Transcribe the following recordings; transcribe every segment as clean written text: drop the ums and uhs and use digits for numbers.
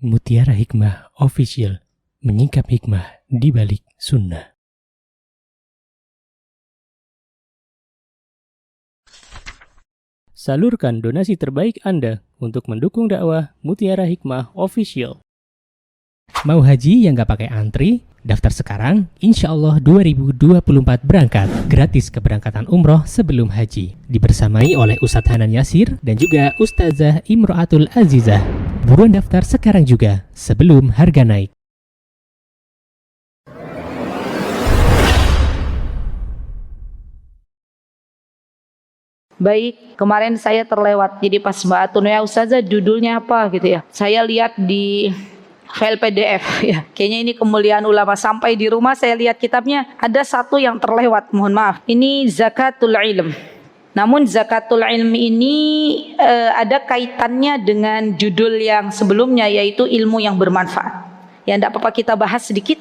Mutiara Hikmah Official, menyingkap hikmah di balik sunnah. Salurkan donasi terbaik Anda untuk mendukung dakwah Mutiara Hikmah Official. Mau haji yang gak pakai antri? Daftar sekarang, insya Allah 2024 berangkat. Gratis keberangkatan umroh sebelum haji. Dibersamai oleh Ustadz Hanan Yasir dan juga Ustazah Imro'atul Azizah. Buruan daftar sekarang juga, sebelum harga naik. Baik, kemarin saya terlewat. Jadi pas Mbak Atun, ya Ustazah judulnya apa gitu ya. Saya lihat di file PDF ya. Kayaknya ini kemuliaan ulama. Sampai di rumah saya lihat kitabnya, ada satu yang terlewat, mohon maaf. Ini zakatul ilm. Namun zakatul ilm ini ada kaitannya dengan judul yang sebelumnya, yaitu ilmu yang bermanfaat. Ya, tidak apa-apa kita bahas sedikit.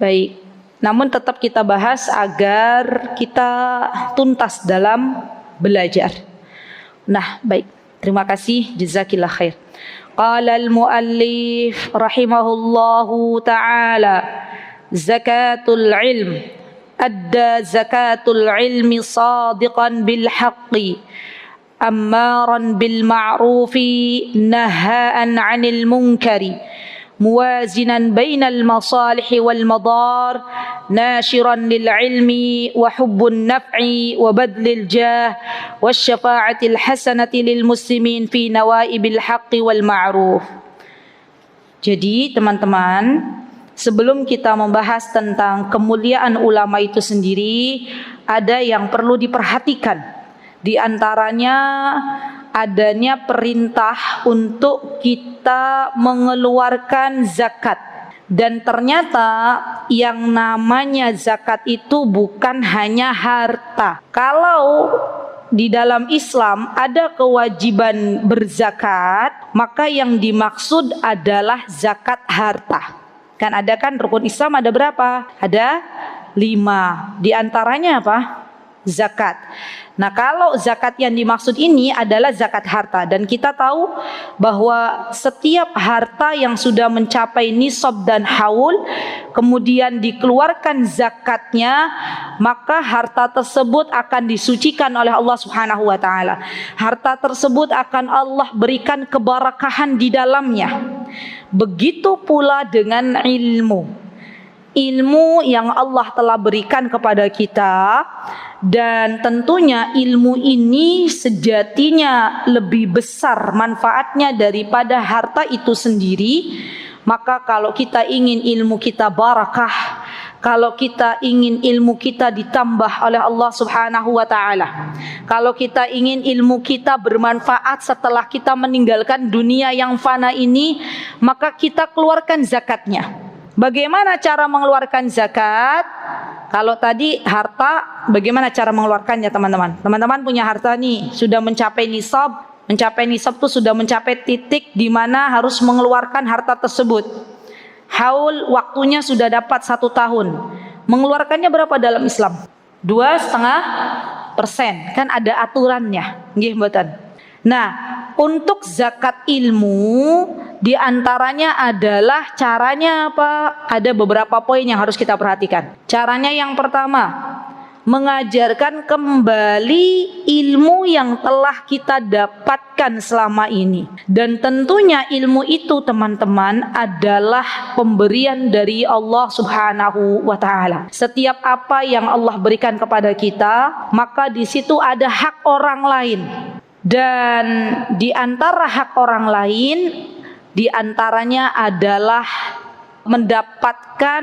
Baik. Namun tetap kita bahas agar kita tuntas dalam belajar. Nah, baik. Terima kasih. Jazakillah khair. Qala al-muallif rahimahullahu ta'ala, zakatul ilm. Adda zakatul ilmi sadiqan bil haqqi, ammaran bil ma'rufi, naha'an 'anil munkari, muwazinan bainal masalih wal madar, nashiran lil ilmi wa hubbun naf'i wa badlil jah wa syafa'atil hasanati lil muslimin fi nawaibil haqqi wal ma'ruf. Jadi teman-teman, sebelum kita membahas tentang kemuliaan ulama itu sendiri, ada yang perlu diperhatikan. Di antaranya adanya perintah untuk kita mengeluarkan zakat. Dan ternyata yang namanya zakat itu bukan hanya harta. Kalau di dalam Islam ada kewajiban berzakat, maka yang dimaksud adalah zakat harta. Kan ada kan rukun Islam ada berapa? Ada 5. Di antaranya apa? Zakat. Nah, kalau zakat yang dimaksud ini adalah zakat harta, dan kita tahu bahwa setiap harta yang sudah mencapai nisab dan haul kemudian dikeluarkan zakatnya, maka harta tersebut akan disucikan oleh Allah Subhanahu wa taala. Harta tersebut akan Allah berikan keberkahan di dalamnya. Begitu pula dengan ilmu. Ilmu yang Allah telah berikan kepada kita, dan tentunya ilmu ini sejatinya lebih besar manfaatnya daripada harta itu sendiri. Maka kalau kita ingin ilmu kita barakah, kalau kita ingin ilmu kita ditambah oleh Allah Subhanahu wa taala, kalau kita ingin ilmu kita bermanfaat setelah kita meninggalkan dunia yang fana ini, maka kita keluarkan zakatnya. Bagaimana cara mengeluarkan zakat? Kalau tadi harta, bagaimana cara mengeluarkannya teman-teman? Teman-teman punya harta nih, sudah mencapai nisab. Mencapai nisab itu sudah mencapai titik di mana harus mengeluarkan harta tersebut. Haul waktunya sudah dapat 1 tahun. Mengeluarkannya berapa dalam Islam? 2,5%. Kan ada aturannya. Nggih mboten. Nah, untuk zakat ilmu diantaranya adalah caranya apa? Ada beberapa poin yang harus kita perhatikan. Caranya yang pertama, mengajarkan kembali ilmu yang telah kita dapatkan selama ini. Dan tentunya ilmu itu teman-teman adalah pemberian dari Allah Subhanahu wa taala. Setiap apa yang Allah berikan kepada kita, maka di situ ada hak orang lain. Dan di antara hak orang lain, di antaranya adalah mendapatkan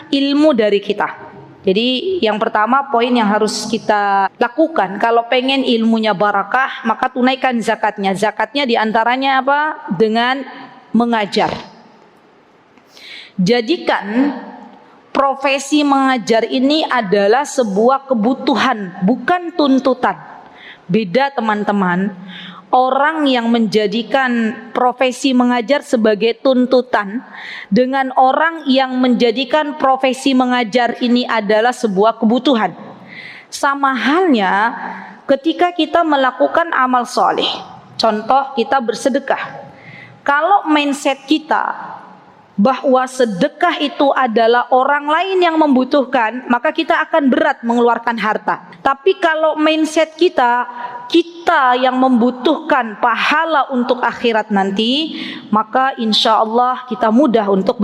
ilmu dari kita. Jadi yang pertama poin yang harus kita lakukan, kalau pengen ilmunya barakah, maka tunaikan zakatnya. Zakatnya di antaranya apa? Dengan mengajar. Jadikan profesi mengajar ini adalah sebuah kebutuhan, bukan tuntutan. Beda teman-teman, orang yang menjadikan profesi mengajar sebagai tuntutan dengan orang yang menjadikan profesi mengajar ini adalah sebuah kebutuhan. Sama halnya ketika kita melakukan amal soleh. Contoh, kita bersedekah. Kalau mindset kita bahwa sedekah itu adalah orang lain yang membutuhkan, maka kita akan berat mengeluarkan harta. Tapi kalau mindset kita yang membutuhkan pahala untuk akhirat nanti, maka insya Allah kita mudah untuk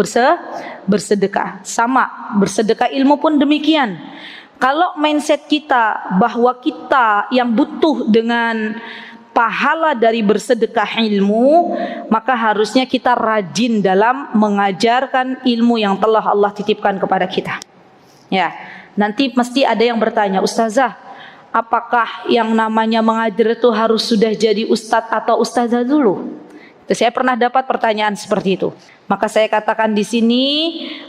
bersedekah. Sama, bersedekah ilmu pun demikian. Kalau mindset kita bahwa kita yang butuh dengan pahala dari bersedekah ilmu, maka harusnya kita rajin dalam mengajarkan ilmu yang telah Allah titipkan kepada kita. Ya, nanti mesti ada yang bertanya, Ustazah, apakah yang namanya mengajar itu harus sudah jadi ustadz atau ustazah dulu? Saya pernah dapat pertanyaan seperti itu. Maka saya katakan di sini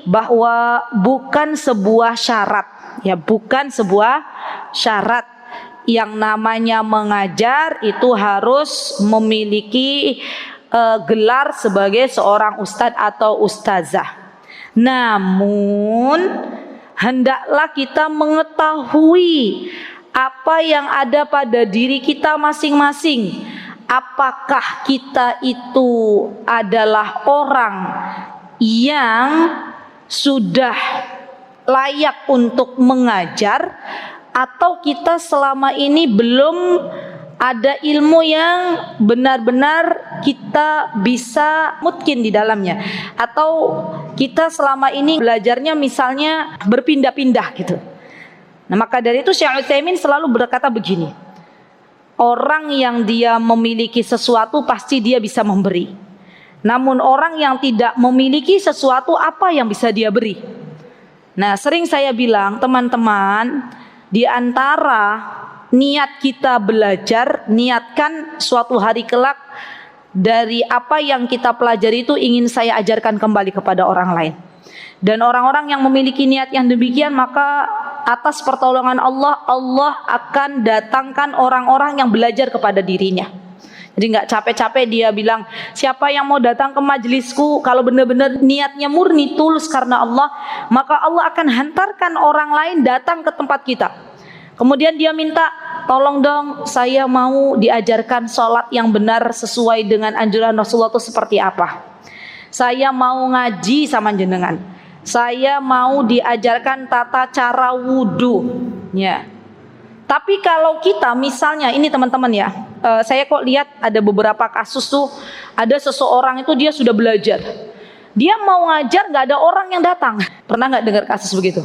bahwa bukan sebuah syarat, ya, bukan sebuah syarat. Yang namanya mengajar itu harus memiliki gelar sebagai seorang ustadz atau ustazah. Namun hendaklah kita mengetahui apa yang ada pada diri kita masing-masing. Apakah kita itu adalah orang yang sudah layak untuk mengajar, atau kita selama ini belum ada ilmu yang benar-benar kita bisa mungkin di dalamnya, atau kita selama ini belajarnya misalnya berpindah-pindah gitu. Nah, maka dari itu Syekh Utsaimin selalu berkata begini, orang yang dia memiliki sesuatu pasti dia bisa memberi. Namun orang yang tidak memiliki sesuatu, apa yang bisa dia beri? Nah, sering saya bilang, teman-teman, di antara niat kita belajar, niatkan suatu hari kelak dari apa yang kita pelajari itu ingin saya ajarkan kembali kepada orang lain. Dan orang-orang yang memiliki niat yang demikian, maka atas pertolongan Allah, Allah akan datangkan orang-orang yang belajar kepada dirinya. Jadi nggak capek-capek dia bilang, siapa yang mau datang ke majelisku, kalau benar-benar niatnya murni tulus karena Allah, maka Allah akan hantarkan orang lain datang ke tempat kita. Kemudian dia minta, tolong dong saya mau diajarkan sholat yang benar sesuai dengan anjuran Rasulullah itu seperti apa. Saya mau ngaji sama jenengan. Saya mau diajarkan tata cara wudhu. Ya. Tapi kalau kita misalnya, ini teman-teman ya, saya kok lihat ada beberapa kasus tuh, ada seseorang itu dia sudah belajar, dia mau ngajar nggak ada orang yang datang. Pernah nggak dengar kasus begitu?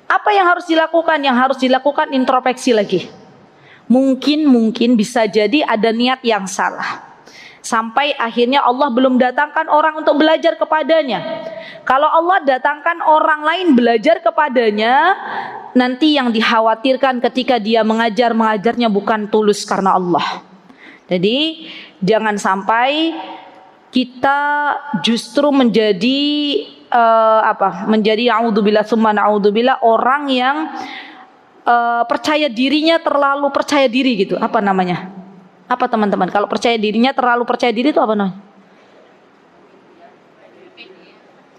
Apa yang harus dilakukan? Yang harus dilakukan introspeksi lagi. Mungkin bisa jadi ada niat yang salah, sampai akhirnya Allah belum datangkan orang untuk belajar kepadanya. Kalau Allah datangkan orang lain belajar kepadanya, nanti yang dikhawatirkan ketika dia mengajarnya bukan tulus karena Allah. Jadi jangan sampai kita justru menjadi menjadi a'udzubillah tsumma na'udzubillah, orang yang percaya dirinya terlalu percaya diri gitu. Apa namanya? Apa teman-teman? Kalau percaya dirinya terlalu percaya diri itu apa namanya?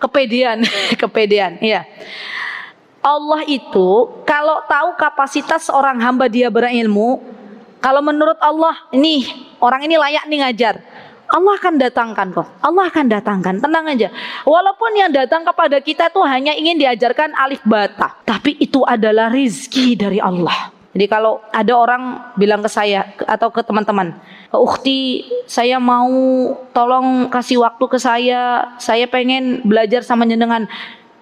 Kepedean. Kepedean, iya. Allah itu kalau tahu kapasitas seorang hamba dia berilmu, kalau menurut Allah ini orang ini layak nih ngajar, Allah akan datangkan kok. Allah akan datangkan, tenang aja. Walaupun yang datang kepada kita tuh hanya ingin diajarkan alif bata, tapi itu adalah rizki dari Allah. Jadi kalau ada orang bilang ke saya atau ke teman-teman, "Ukhti, saya mau tolong kasih waktu ke saya pengen belajar sama jenengan."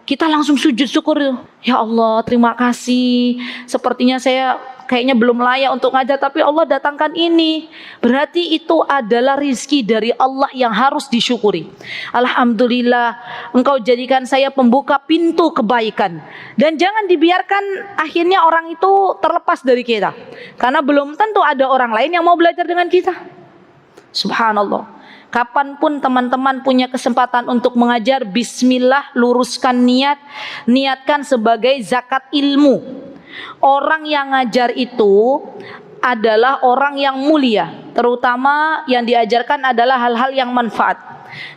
Kita langsung sujud syukur, ya Allah terima kasih, sepertinya saya kayaknya belum layak untuk ngajar, tapi Allah datangkan ini. Berarti itu adalah rizki dari Allah yang harus disyukuri. Alhamdulillah engkau jadikan saya pembuka pintu kebaikan. Dan jangan dibiarkan akhirnya orang itu terlepas dari kita, karena belum tentu ada orang lain yang mau belajar dengan kita. Subhanallah. Kapanpun teman-teman punya kesempatan untuk mengajar, bismillah, luruskan niat, niatkan sebagai zakat ilmu. Orang yang ngajar itu adalah orang yang mulia, terutama yang diajarkan adalah hal-hal yang manfaat.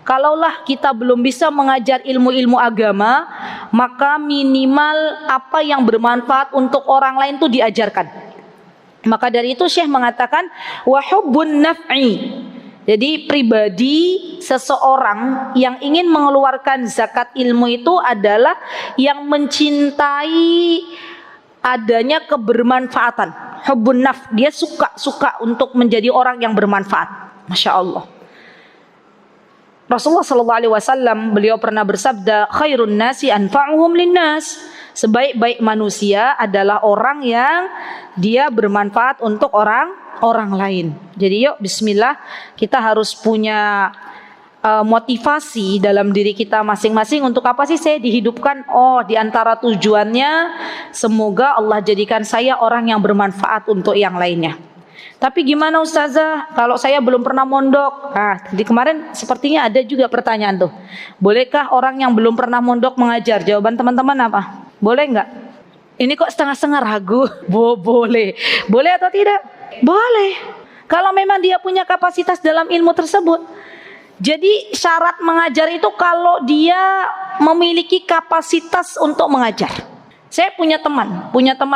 Kalaulah kita belum bisa mengajar ilmu-ilmu agama, maka minimal apa yang bermanfaat untuk orang lain itu diajarkan. Maka dari itu Syekh mengatakan wa hubbun naf'i, Jadi pribadi seseorang yang ingin mengeluarkan zakat ilmu itu adalah yang mencintai adanya kebermanfaatan. Hubbun naf, dia suka untuk menjadi orang yang bermanfaat. Masya Allah. Rasulullah sallallahu alaihi wasallam beliau pernah bersabda, khairun nasi anfa'uhum linnas. Sebaik-baik manusia adalah orang yang dia bermanfaat untuk orang lain. Jadi yuk bismillah, kita harus punya motivasi dalam diri kita masing-masing. Untuk apa sih saya dihidupkan? Oh, di antara tujuannya semoga Allah jadikan saya orang yang bermanfaat untuk yang lainnya. Tapi gimana Ustazah kalau saya belum pernah mondok? Nah, di kemarin sepertinya ada juga pertanyaan tuh. Bolehkah orang yang belum pernah mondok mengajar? Jawaban teman-teman apa? Boleh nggak? Ini kok setengah-setengah ragu. Boleh. Boleh atau tidak? Boleh. Kalau memang dia punya kapasitas dalam ilmu tersebut. Jadi syarat mengajar itu kalau dia memiliki kapasitas untuk mengajar. Saya punya teman,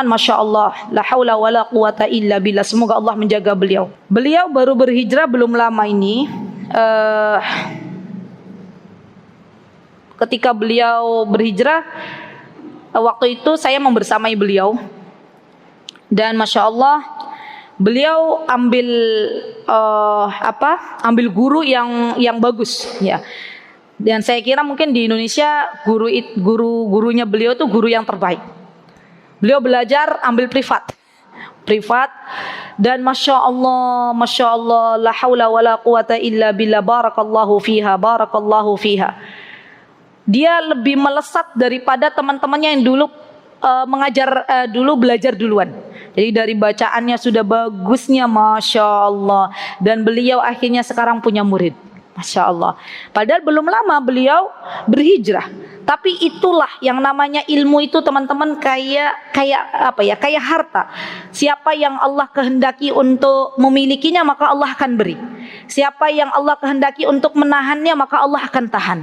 Masya Allah, la haula wa la quwata illa billah. Semoga Allah menjaga beliau. Beliau baru berhijrah belum lama ini. Ketika beliau berhijrah, waktu itu saya membersamai beliau. Dan Masya Allah, beliau ambil guru yang bagus, ya. Dan saya kira mungkin di Indonesia gurunya beliau itu guru yang terbaik. Beliau belajar ambil privat, dan masya Allah, la haula wala quwata illa billah, barakallahu fiha. Dia lebih melesat daripada teman-temannya yang dulu belajar duluan. Jadi dari bacaannya sudah bagusnya, masya Allah. Dan beliau akhirnya sekarang punya murid, masya Allah. Padahal belum lama beliau berhijrah. Tapi itulah yang namanya ilmu itu, teman-teman, kayak harta. Siapa yang Allah kehendaki untuk memilikinya, maka Allah akan beri. Siapa yang Allah kehendaki untuk menahannya, maka Allah akan tahan.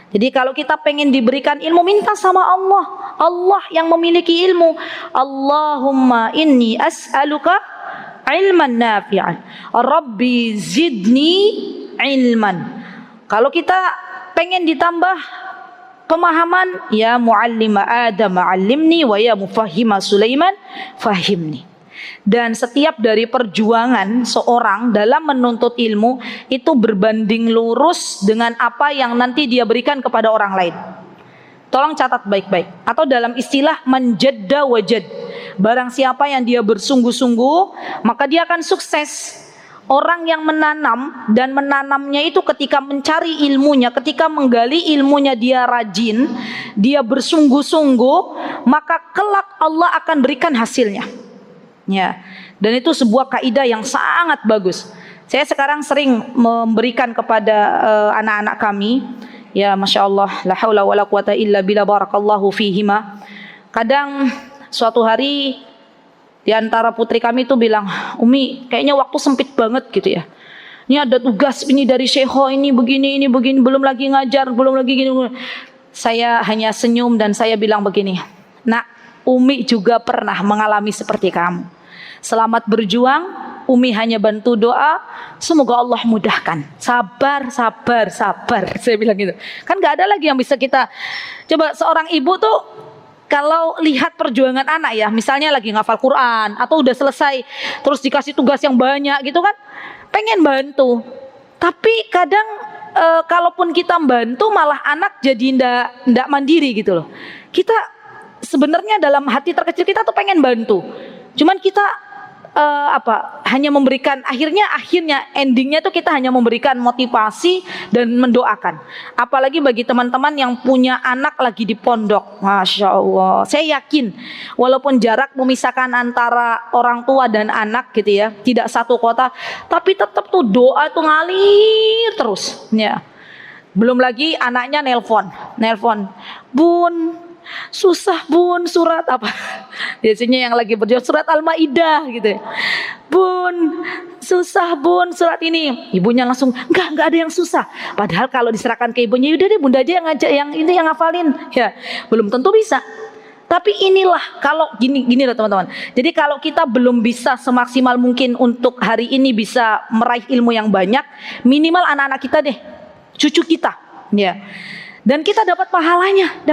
Jadi kalau kita pengen diberikan ilmu, minta sama Allah. Allah yang memiliki ilmu. Allahumma inni as'aluka ilman nafi'an. Rabbi zidni ilman. Kalau kita pengen ditambah pemahaman, ya muallima Adam allimni wa ya mufahhima Sulaiman fahimni. Dan setiap dari perjuangan seorang dalam menuntut ilmu itu berbanding lurus dengan apa yang nanti dia berikan kepada orang lain. Tolong catat baik-baik. Atau dalam istilah manjadda wajad, barang siapa yang dia bersungguh-sungguh, maka dia akan sukses. Orang yang menanam dan menanamnya itu ketika mencari ilmunya, ketika menggali ilmunya, dia rajin, dia bersungguh-sungguh, maka kelak Allah akan berikan hasilnya. Ya, dan itu sebuah kaidah yang sangat bagus. Saya sekarang sering memberikan kepada anak-anak kami, ya masya Allah, la haula wala quwata illa billah, barakallahu fihima. Kadang suatu hari di antara putri kami itu bilang, Umi, kayaknya waktu sempit banget gitu ya. Ini ada tugas ini dari syekho, ini begini, belum lagi ngajar, belum lagi gini. Saya hanya senyum dan saya bilang begini, Nak, Umi juga pernah mengalami seperti kamu. Selamat berjuang, Umi hanya bantu doa, semoga Allah mudahkan. Sabar. Saya bilang gitu. Kan gak ada lagi yang bisa kita. Coba seorang ibu tuh kalau lihat perjuangan anak, ya, misalnya lagi ngafal Quran atau udah selesai, terus dikasih tugas yang banyak gitu kan, pengen bantu. Tapi kadang kalaupun kita bantu, malah anak jadi ndak mandiri gitu loh. Kita sebenarnya dalam hati terkecil kita tuh pengen bantu. Cuman kita hanya memberikan, akhirnya endingnya tuh kita hanya memberikan motivasi dan mendoakan. Apalagi bagi teman-teman yang punya anak lagi di pondok, masya Allah, saya yakin walaupun jarak memisahkan antara orang tua dan anak gitu ya, tidak satu kota, tapi tetap tuh doa tuh ngalir terus ya. Belum lagi anaknya nelpon, Bun, susah Bun, surat apa? Biasanya yang lagi berjuang surat Al-Maidah gitu ya. Bun, susah Bun surat ini. Ibunya langsung, enggak ada yang susah. Padahal kalau diserahkan ke ibunya, yaudah deh Bunda aja yang ngajak, yang ini yang ngafalin. Ya, belum tentu bisa. Tapi inilah kalau gini loh teman-teman. Jadi kalau kita belum bisa semaksimal mungkin untuk hari ini bisa meraih ilmu yang banyak, minimal anak-anak kita deh, cucu kita, ya. Dan kita dapat pahalanya.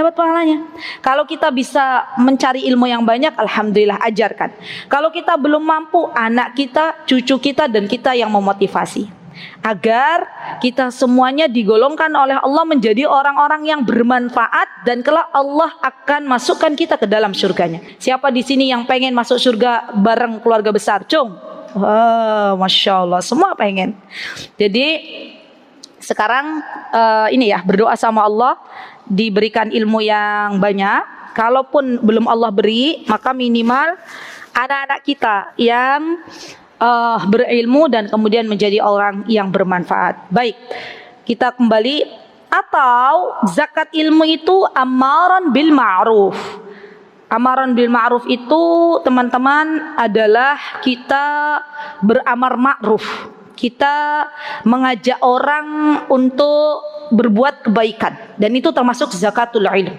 Kalau kita bisa mencari ilmu yang banyak, alhamdulillah, ajarkan. Kalau kita belum mampu, anak kita, cucu kita, dan kita yang memotivasi. Agar kita semuanya digolongkan oleh Allah menjadi orang-orang yang bermanfaat, dan kelak Allah akan masukkan kita ke dalam surganya. Siapa di sini yang pengen masuk surga bareng keluarga besar? Cung. Masya Allah, semua pengen. Jadi sekarang ini ya, berdoa sama Allah diberikan ilmu yang banyak. Kalaupun belum Allah beri, maka minimal anak-anak kita yang berilmu dan kemudian menjadi orang yang bermanfaat. Baik, kita kembali. Atau zakat ilmu itu amaran bil ma'ruf. Amaran bil ma'ruf itu teman-teman adalah kita beramar ma'ruf. Kita mengajak orang untuk berbuat kebaikan, dan itu termasuk zakatul ilm.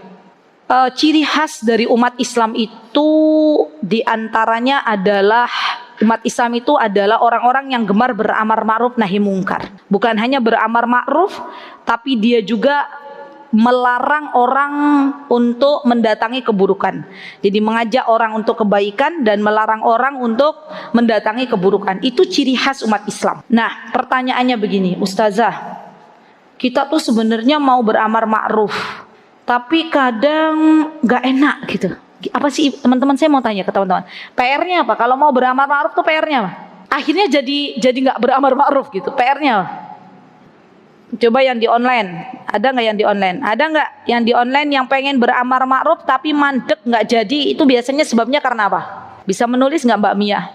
Ciri khas dari umat Islam itu diantaranya adalah umat Islam itu adalah orang-orang yang gemar beramar ma'ruf nahi mungkar. Bukan hanya beramar ma'ruf, tapi dia juga melarang orang untuk mendatangi keburukan. Jadi mengajak orang untuk kebaikan dan melarang orang untuk mendatangi keburukan. Itu ciri khas umat Islam. Nah, pertanyaannya begini, Ustazah, kita tuh sebenarnya mau beramar ma'ruf, tapi kadang gak enak gitu. Apa sih teman-teman, saya mau tanya ke teman-teman, PR-nya apa? Kalau mau beramar ma'ruf tuh PR-nya apa? Akhirnya jadi nggak beramar ma'ruf gitu. PR-nya apa? Coba yang di online, ada nggak yang di online? Ada nggak yang di online yang pengen beramar ma'ruf tapi mandek nggak jadi? Itu biasanya sebabnya karena apa? Bisa menulis nggak Mbak Mia?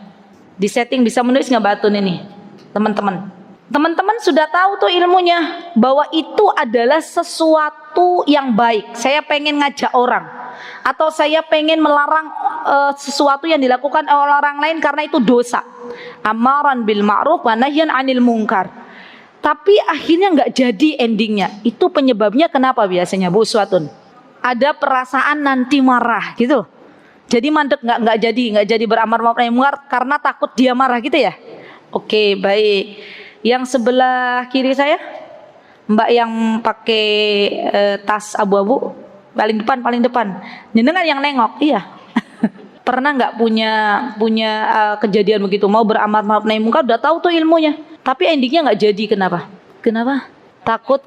Di setting bisa menulis nggak Mbak Atun ini? Teman-teman sudah tahu tuh ilmunya, bahwa itu adalah sesuatu yang baik. Saya pengen ngajak orang, atau saya pengen melarang sesuatu yang dilakukan oleh orang lain karena itu dosa. Amaran bil ma'ruf wa nahyan 'anil munkar. Tapi akhirnya nggak jadi endingnya. Itu penyebabnya kenapa biasanya Bu Suatun? Ada perasaan nanti marah gitu. Jadi mandek, nggak jadi beramar ma'ruf nahi munkar karena takut dia marah gitu ya. Oke, baik. Yang sebelah kiri saya, Mbak yang pakai tas abu-abu, paling depan. Jenengan yang nengok, iya. Pernah nggak punya kejadian begitu, mau beramar ma'ruf nahi munkar, udah tahu tuh ilmunya, tapi endingnya nggak jadi. Kenapa? Takut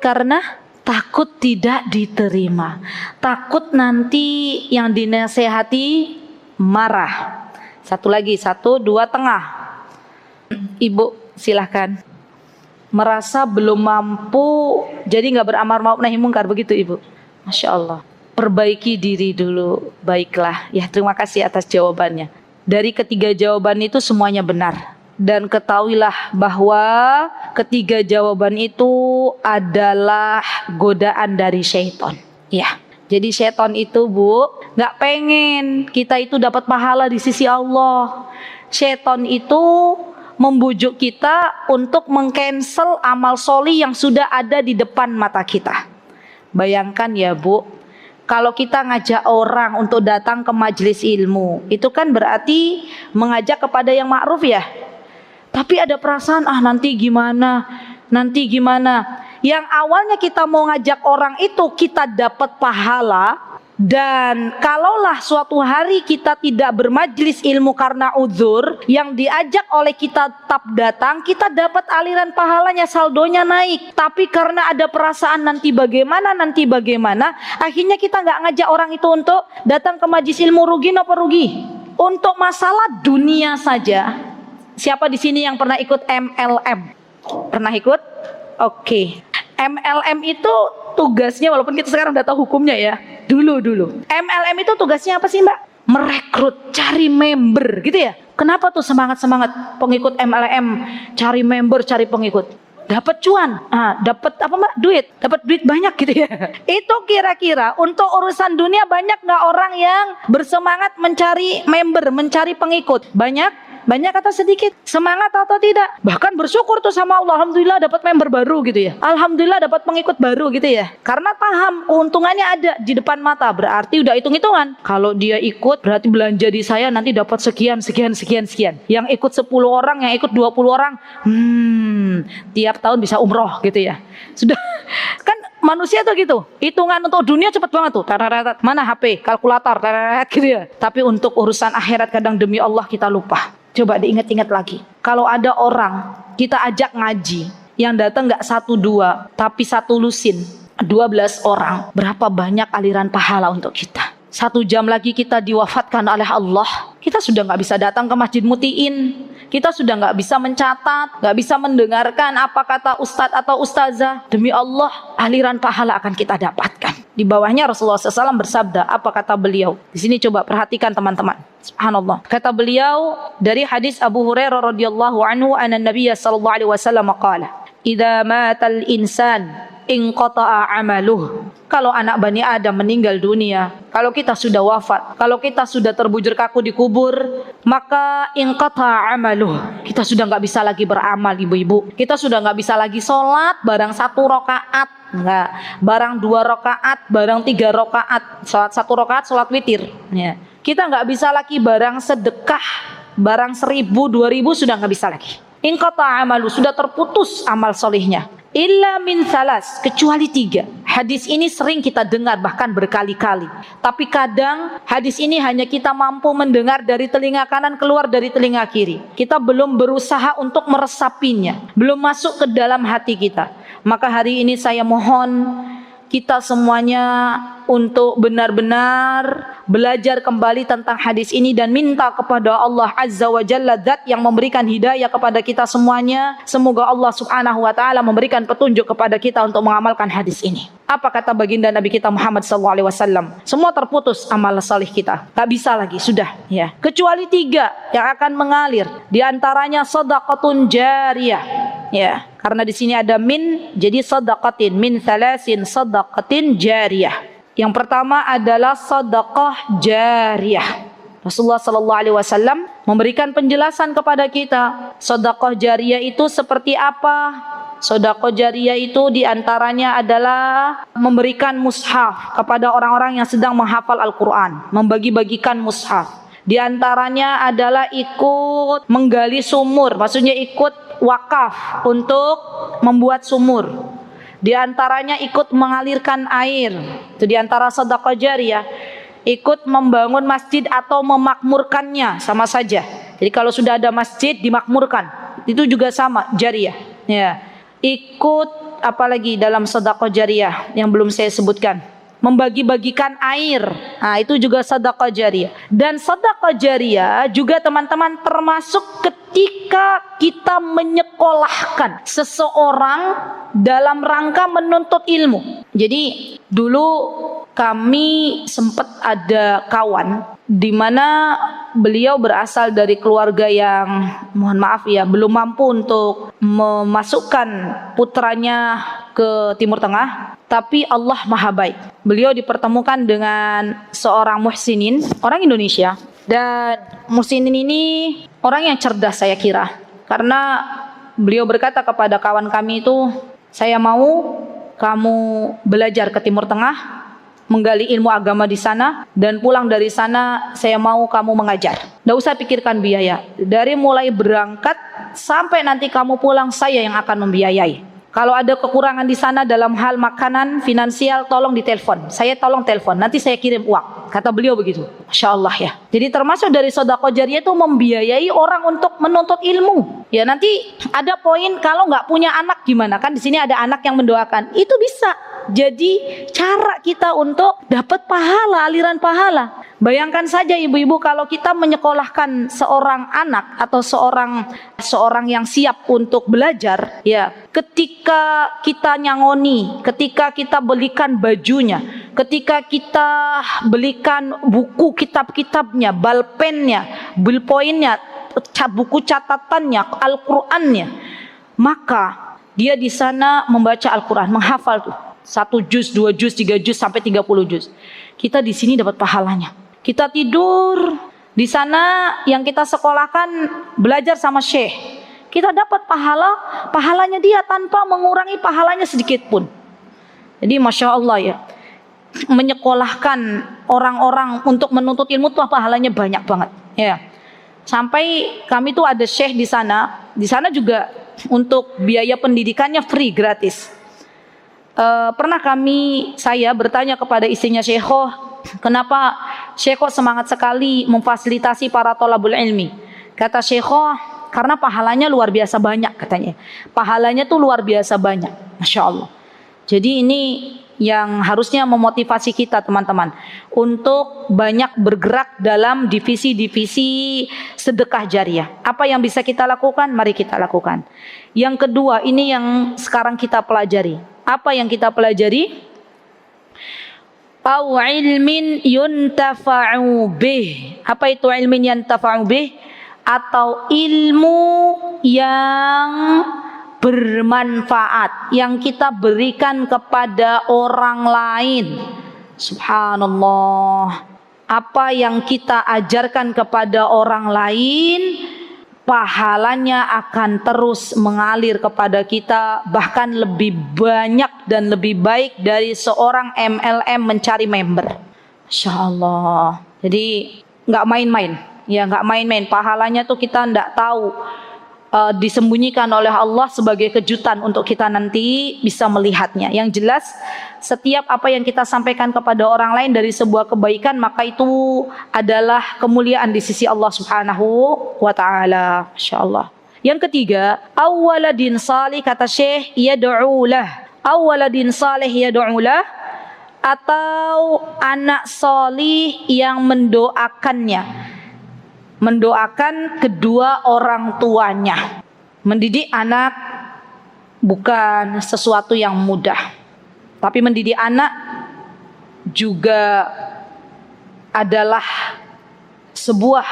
tidak diterima, takut nanti yang dinasehati marah. Satu lagi, 1, 2, tengah. Ibu silahkan. Merasa belum mampu, jadi nggak beramar ma'ruf nahi munkar, begitu Ibu? Masya Allah. Perbaiki diri dulu. Baiklah, ya, terima kasih atas jawabannya. Dari ketiga jawaban itu semuanya benar. Dan ketahuilah bahwa ketiga jawaban itu adalah godaan dari syaitan. Ya, jadi syaitan itu Bu, nggak pengen kita itu dapat pahala di sisi Allah. Syaitan itu membujuk kita untuk mengcancel amal sholih yang sudah ada di depan mata kita. Bayangkan ya Bu, kalau kita ngajak orang untuk datang ke majelis ilmu, itu kan berarti mengajak kepada yang ma'ruf ya. Tapi ada perasaan, nanti gimana. Yang awalnya kita mau ngajak orang itu kita dapat pahala. Dan kalaulah suatu hari kita tidak bermajlis ilmu karena uzur, yang diajak oleh kita tetap datang, kita dapat aliran pahalanya, saldonya naik. Tapi karena ada perasaan nanti bagaimana, akhirnya kita nggak ngajak orang itu untuk datang ke majlis ilmu. Rugi apa rugi? Untuk masalah dunia saja. Siapa di sini yang pernah ikut MLM? Pernah ikut? Oke. MLM itu tugasnya, walaupun kita sekarang udah tahu hukumnya ya, dulu MLM itu tugasnya apa sih Mbak? Merekrut, cari member gitu ya. Kenapa tuh semangat pengikut MLM, cari member, cari pengikut, dapat cuan, dapat apa Mbak? Dapat duit banyak gitu ya. Itu kira-kira untuk urusan dunia banyak nggak orang yang bersemangat mencari member, mencari pengikut? Banyak? Banyak atau sedikit? Semangat atau tidak? Bahkan bersyukur tuh sama Allah, alhamdulillah dapat member baru gitu ya. Alhamdulillah dapat pengikut baru gitu ya. Karena paham keuntungannya ada di depan mata, berarti udah hitung-hitungan. Kalau dia ikut berarti belanja di saya nanti dapat sekian. Yang ikut 10 orang, yang ikut 20 orang, tiap tahun bisa umroh gitu ya. Sudah kan manusia tuh gitu. Hitungan untuk dunia cepat banget tuh. Mana HP, kalkulator, gitu ya. Tapi untuk urusan akhirat kadang demi Allah kita lupa. Coba diingat-ingat lagi. Kalau ada orang kita ajak ngaji, yang datang nggak 1-2, tapi 1 lusin, 12 orang, berapa banyak aliran pahala untuk kita. 1 jam lagi kita diwafatkan oleh Allah, kita sudah nggak bisa datang ke Masjid Mutiin, kita sudah nggak bisa mencatat, nggak bisa mendengarkan apa kata ustadz atau ustazah. Demi Allah, aliran pahala akan kita dapatkan. Di bawahnya Rasulullah SAW bersabda, apa kata beliau? Di sini coba perhatikan teman-teman. Subhanallah. Kata beliau dari hadis Abu Hurairah radhiyallahu anhu, anna Nabiy sallallahu alaihi wasallam qala, "Idza matal insan inqata'a amaluh." Kalau anak Bani Adam meninggal dunia, kalau kita sudah wafat, kalau kita sudah terbujur kaku di kubur, maka inqata'a amaluh. Kita sudah nggak bisa lagi beramal, ibu-ibu. Kita sudah nggak bisa lagi sholat barang 1 rakaat, enggak, barang 2 rakaat, barang 3 rakaat, sholat 1 rakaat, sholat witir. Ya. Kita nggak bisa lagi barang sedekah, barang 1000, 2000 sudah nggak bisa lagi. Inqata'a amalu, sudah terputus amal solihnya. Illa min salas, kecuali 3. Hadis ini sering kita dengar bahkan berkali-kali. Tapi kadang hadis ini hanya kita mampu mendengar dari telinga kanan keluar dari telinga kiri. Kita belum berusaha untuk meresapinya, belum masuk ke dalam hati kita. Maka hari ini saya mohon kita semuanya untuk benar-benar belajar kembali tentang hadis ini dan minta kepada Allah Azza wa Jalla, Zat yang memberikan hidayah kepada kita semuanya. Semoga Allah Subhanahu wa taala memberikan petunjuk kepada kita untuk mengamalkan hadis ini. Apa kata baginda Nabi kita Muhammad sallallahu alaihi wasallam? Semua terputus amal salih kita. Tak bisa lagi, sudah ya. Kecuali 3 yang akan mengalir. Di antaranya shadaqatun jariyah. Ya, karena di sini ada min, jadi shadaqatin min thalasin shadaqatin jariyah. Yang pertama adalah sedekah jariyah. Rasulullah sallallahu alaihi wasallam memberikan penjelasan kepada kita, sedekah jariyah itu seperti apa? Sedekah jariyah itu diantaranya adalah memberikan mushaf kepada orang-orang yang sedang menghafal Al-Quran, membagi-bagikan mushaf. Di antaranya adalah ikut menggali sumur, maksudnya ikut wakaf untuk membuat sumur. Di antaranya ikut mengalirkan air, itu di antara sedekah jariyah. Ikut membangun masjid atau memakmurkannya, sama saja. Jadi kalau sudah ada masjid dimakmurkan, itu juga sama jariyah. Ya. Ikut apalagi dalam sedekah jariyah yang belum saya sebutkan, membagi-bagikan air. Nah, itu juga sedekah jariyah. Dan sedekah jariyah juga teman-teman termasuk ketika kita menyekolahkan seseorang dalam rangka menuntut ilmu. Jadi dulu kami sempat ada kawan di mana beliau berasal dari keluarga yang mohon maaf ya belum mampu untuk memasukkan putranya ke Timur Tengah, tapi Allah Maha Baik. Beliau dipertemukan dengan seorang muhsinin, orang Indonesia, dan muhsinin ini orang yang cerdas saya kira, karena beliau berkata kepada kawan kami itu, saya mau kamu belajar ke Timur Tengah, menggali ilmu agama di sana, dan pulang dari sana saya mau kamu mengajar. Tidak usah pikirkan biaya. Dari mulai berangkat sampai nanti kamu pulang saya yang akan membiayai. Kalau ada kekurangan di sana dalam hal makanan, finansial, tolong ditelepon. Saya tolong telepon, nanti saya kirim uang. Kata beliau begitu. Masya Allah ya. Jadi termasuk dari sedekah jariyah itu membiayai orang untuk menuntut ilmu. Ya nanti ada poin kalau nggak punya anak gimana? Kan di sini ada anak yang mendoakan. Itu bisa. Jadi cara kita untuk dapat pahala, aliran pahala. Bayangkan saja ibu-ibu kalau kita menyekolahkan seorang anak atau seorang yang siap untuk belajar, ya, ketika kita nyangoni, ketika kita belikan bajunya, ketika kita belikan buku kitab-kitabnya, balpennya, ballpointnya, buku catatannya, Al-Qur'annya, maka dia di sana membaca Al-Qur'an, menghafal tuh 1 juz, 2 juz, 3 juz sampai 30 juz. Kita di sini dapat pahalanya. Kita tidur Di sana yang kita sekolahkan belajar sama syekh. Kita dapat pahalanya dia tanpa mengurangi pahalanya sedikit pun. Jadi Masya Allah ya, menyekolahkan orang-orang untuk menuntut ilmu tuh pahalanya banyak banget ya. Sampai kami tuh ada syekh di sana juga untuk biaya pendidikannya free, gratis. Pernah saya bertanya kepada istrinya Syekh, kenapa Syekh semangat sekali memfasilitasi para thalabul ilmi? Kata Syekh, karena pahalanya luar biasa banyak katanya. Pahalanya tuh luar biasa banyak, Masya Allah. Jadi ini yang harusnya memotivasi kita teman-teman untuk banyak bergerak dalam divisi-divisi sedekah jariah. Apa yang bisa kita lakukan? Mari kita lakukan. Yang kedua, ini yang sekarang kita pelajari. Apa yang kita pelajari? Au ilmin yuntafa'u bih. Apa itu ilmin yuntafa'u bih? Atau ilmu yang bermanfaat yang kita berikan kepada orang lain. Subhanallah. Apa yang kita ajarkan kepada orang lain, pahalanya akan terus mengalir kepada kita, bahkan lebih banyak dan lebih baik dari seorang MLM mencari member. Masya Allah. Jadi nggak main-main, ya nggak main-main. Pahalanya tuh kita nggak tahu, disembunyikan oleh Allah sebagai kejutan untuk kita nanti bisa melihatnya. Yang jelas setiap apa yang kita sampaikan kepada orang lain dari sebuah kebaikan, maka itu adalah kemuliaan di sisi Allah Subhanahu wa taala. Masyaallah. Yang ketiga, awwaladin salih, kata Syekh, yad'ulah. Awwaladin salih yad'ulah, atau anak salih yang mendoakannya. Mendoakan kedua orang tuanya. Mendidik anak bukan sesuatu yang mudah, tapi mendidik anak juga adalah sebuah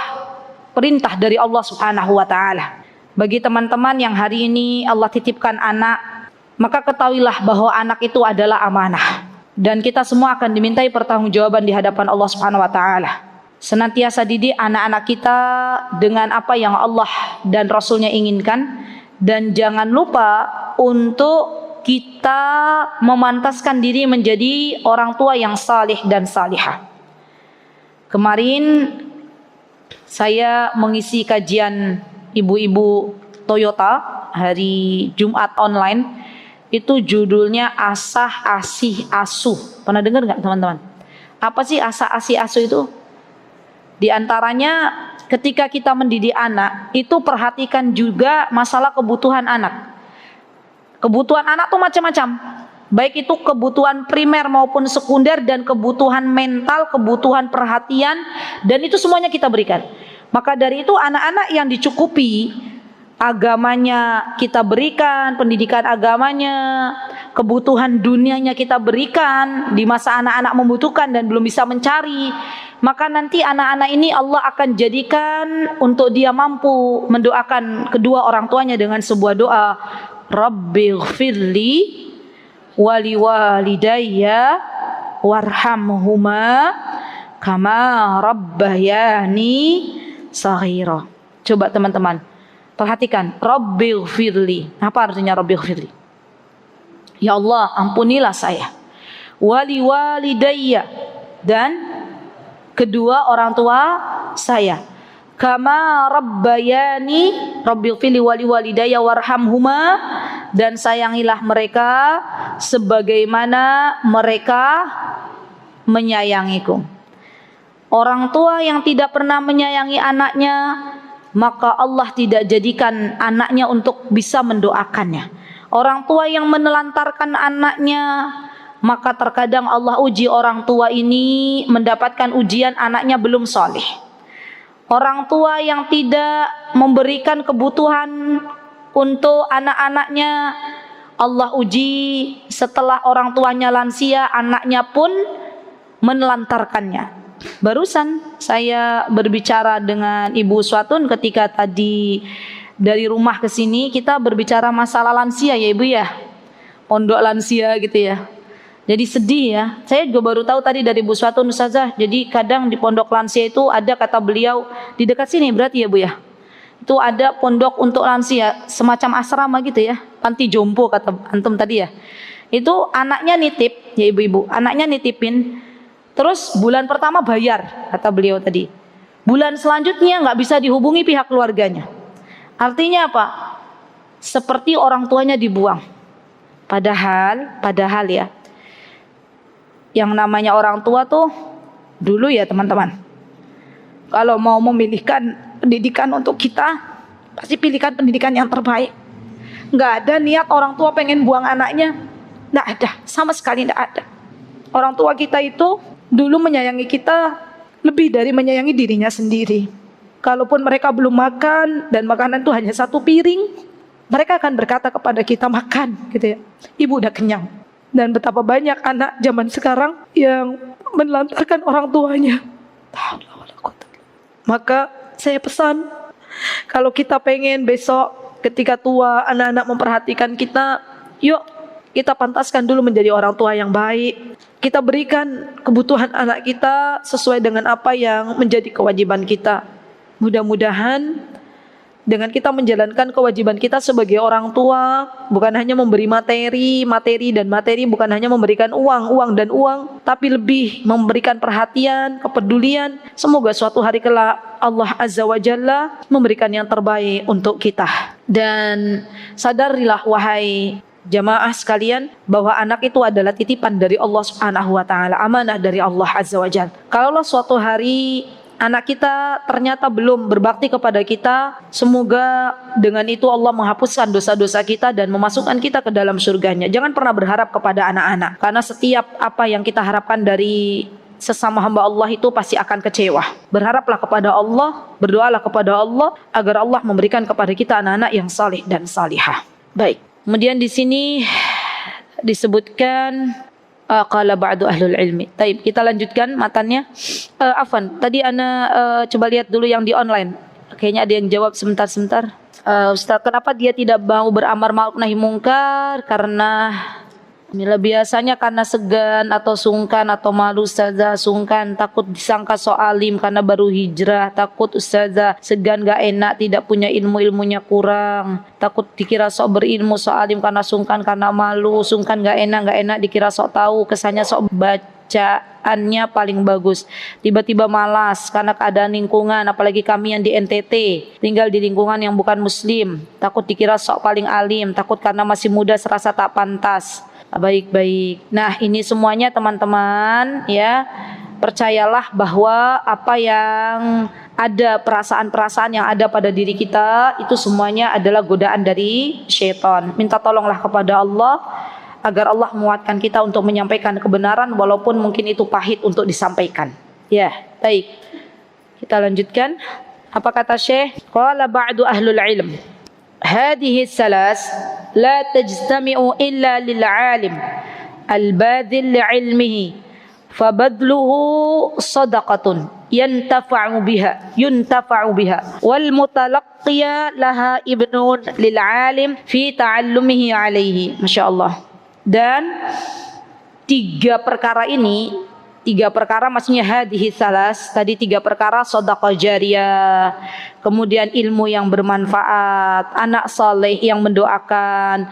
perintah dari Allah Subhanahu wa taala. Bagi teman-teman yang hari ini Allah titipkan anak, maka ketahuilah bahwa anak itu adalah amanah, dan kita semua akan dimintai pertanggungjawaban di hadapan Allah Subhanahu wa taala. Senantiasa didik anak-anak kita dengan apa yang Allah dan Rasulnya inginkan, dan jangan lupa untuk kita memantaskan diri menjadi orang tua yang salih dan salihah. Kemarin saya mengisi kajian ibu-ibu Toyota hari Jumat online, itu judulnya Asah Asih Asuh. Pernah dengar nggak teman-teman? Apa sih asah asih asuh itu? Di antaranya ketika kita mendidik anak, itu perhatikan juga masalah kebutuhan anak. Kebutuhan anak tuh macam-macam. Baik itu kebutuhan primer maupun sekunder, dan kebutuhan mental, kebutuhan perhatian, dan itu semuanya kita berikan. Maka dari itu anak-anak yang dicukupi agamanya kita berikan, pendidikan agamanya, kebutuhan dunianya kita berikan di masa anak-anak membutuhkan dan belum bisa mencari, maka nanti anak-anak ini Allah akan jadikan untuk dia mampu mendoakan kedua orang tuanya dengan sebuah doa, Rabbighfirli wali walidayya warhamhuma kama rabbayani saghira. Coba teman-teman perhatikan, Rabbighfirli. Apa artinya Rabbighfirli? Ya Allah, ampunilah saya. Wali walidayya, dan kedua orang tua saya. Kama rabbayani, Rabbighfirli wali walidayya warhamhuma, dan sayangilah mereka sebagaimana mereka menyayangiku. Orang tua yang tidak pernah menyayangi anaknya, maka Allah tidak jadikan anaknya untuk bisa mendoakannya. Orang tua yang menelantarkan anaknya, maka terkadang Allah uji orang tua ini mendapatkan ujian anaknya belum soleh. Orang tua yang tidak memberikan kebutuhan untuk anak-anaknya, Allah uji setelah orang tuanya lansia, anaknya pun menelantarkannya. Barusan saya berbicara dengan Ibu Swatun ketika tadi dari rumah ke sini, kita berbicara masalah lansia ya Ibu ya, pondok lansia gitu ya. Jadi sedih ya. Saya juga baru tahu tadi dari Bu Suatun Ustazah. Jadi kadang di pondok lansia itu ada, kata beliau, di dekat sini berarti ya Bu ya. Itu ada pondok untuk lansia, semacam asrama gitu ya. Panti jompo kata antum tadi ya. Itu anaknya nitip, ya ibu-ibu, anaknya nitipin. Terus bulan pertama bayar, kata beliau tadi. Bulan selanjutnya nggak bisa dihubungi pihak keluarganya. Artinya apa? Seperti orang tuanya dibuang. Padahal ya, yang namanya orang tua tuh dulu ya teman-teman, kalau mau memilihkan pendidikan untuk kita, pasti pilihkan pendidikan yang terbaik. Nggak ada niat orang tua pengen buang anaknya, nggak ada, sama sekali nggak ada. Orang tua kita itu dulu menyayangi kita lebih dari menyayangi dirinya sendiri. Kalaupun mereka belum makan dan makanan itu hanya satu piring, mereka akan berkata kepada kita, makan gitu ya, ibu udah kenyang. Dan betapa banyak anak zaman sekarang yang menelantarkan orang tuanya. Maka saya pesan, kalau kita pengen besok ketika tua anak-anak memperhatikan kita, yuk kita pantaskan dulu menjadi orang tua yang baik. Kita berikan kebutuhan anak kita sesuai dengan apa yang menjadi kewajiban kita. Mudah-mudahan dengan kita menjalankan kewajiban kita sebagai orang tua, bukan hanya memberi materi, bukan hanya memberikan uang dan uang, tapi lebih memberikan perhatian, kepedulian. Semoga suatu hari kelak Allah Azza wa Jalla memberikan yang terbaik untuk kita. Dan sadarilah wahai jamaah sekalian, bahwa anak itu adalah titipan dari Allah Subhanahu wa taala, amanah dari Allah Azza wa Jalla. Kalaulah suatu hari anak kita ternyata belum berbakti kepada kita, semoga dengan itu Allah menghapuskan dosa-dosa kita dan memasukkan kita ke dalam surganya. Jangan pernah berharap kepada anak-anak, karena setiap apa yang kita harapkan dari sesama hamba Allah itu pasti akan kecewa. Berharaplah kepada Allah, berdoalah kepada Allah agar Allah memberikan kepada kita anak-anak yang saleh dan salihah. Baik. Kemudian di sini disebutkan qala ba'du ahlul ilmi. Taib, kita lanjutkan matannya. Afwan, tadi ana coba lihat dulu yang di online. Kayaknya ada yang jawab sebentar. Ustaz, kenapa dia tidak mau beramar ma'ruf nahi mungkar? Karena biasanya karena segan atau sungkan atau malu ustazah, sungkan takut disangka sok alim karena baru hijrah, takut ustazah segan gak enak tidak punya ilmunya kurang, takut dikira sok berilmu sok alim karena sungkan karena malu, sungkan gak enak dikira sok tahu, kesannya sok bacaannya paling bagus, tiba-tiba malas karena keadaan lingkungan, apalagi kami yang di NTT tinggal di lingkungan yang bukan muslim, takut dikira sok paling alim, takut karena masih muda serasa tak pantas. Baik. Nah, ini semuanya teman-teman ya, percayalah bahwa apa yang ada, perasaan-perasaan yang ada pada diri kita itu semuanya adalah godaan dari syaitan. Minta tolonglah kepada Allah agar Allah menguatkan kita untuk menyampaikan kebenaran walaupun mungkin itu pahit untuk disampaikan. Ya, baik. Kita lanjutkan. Apa kata Syekh? Qala ba'du ahlul ilm. هذه الثلاث لا تجتمع إلا للعالم الباذل لعلمه فبذله صدقة ينتفع بها والمتلقي لها ابن للعالم في تعلمه عليه. Masya Allah. Dan tiga perkara maksudnya hadhihi salas, tadi tiga perkara, sedekah jariyah, kemudian ilmu yang bermanfaat, anak saleh yang mendoakan,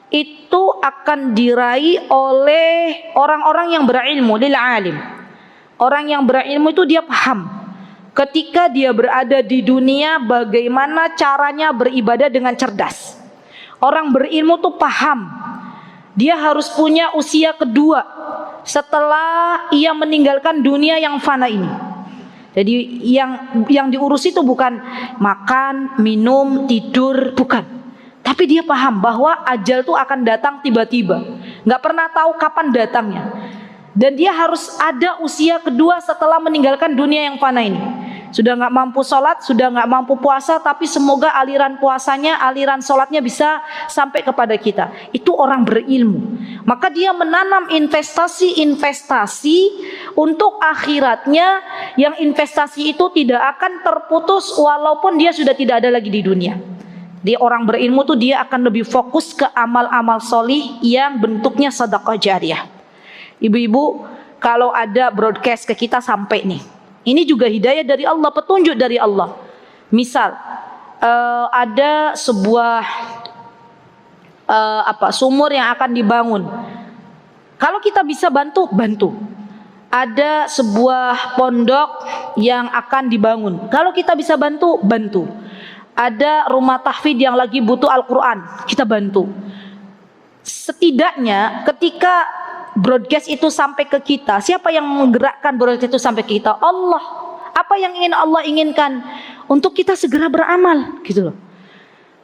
itu akan diraih oleh orang-orang yang berilmu, lil alim. Orang yang berilmu itu dia paham ketika dia berada di dunia bagaimana caranya beribadah dengan cerdas. Orang berilmu tuh paham dia harus punya usia kedua setelah ia meninggalkan dunia yang fana ini. Jadi yang diurus itu bukan makan, minum, tidur, bukan. Tapi dia paham bahwa ajal itu akan datang tiba-tiba, nggak pernah tahu kapan datangnya. Dan dia harus ada usia kedua setelah meninggalkan dunia yang fana ini. Sudah nggak mampu sholat, sudah nggak mampu puasa, tapi semoga aliran puasanya, aliran sholatnya bisa sampai kepada kita. Itu orang berilmu. Maka dia menanam investasi untuk akhiratnya, yang investasi itu tidak akan terputus walaupun dia sudah tidak ada lagi di dunia. Dia orang berilmu tuh dia akan lebih fokus ke amal-amal solih yang bentuknya sedekah jariyah. Ibu-ibu, kalau ada broadcast ke kita sampai nih, ini juga hidayah dari Allah, petunjuk dari Allah. Misal ada sebuah sumur yang akan dibangun. Kalau kita bisa bantu, bantu. Ada sebuah pondok yang akan dibangun. Kalau kita bisa bantu, bantu. Ada rumah tahfidz yang lagi butuh Al-Quran, kita bantu. Setidaknya ketika broadcast itu sampai ke kita, siapa yang menggerakkan broadcast itu sampai ke kita? Allah. Apa yang ingin Allah inginkan? Untuk kita segera beramal, gitu loh.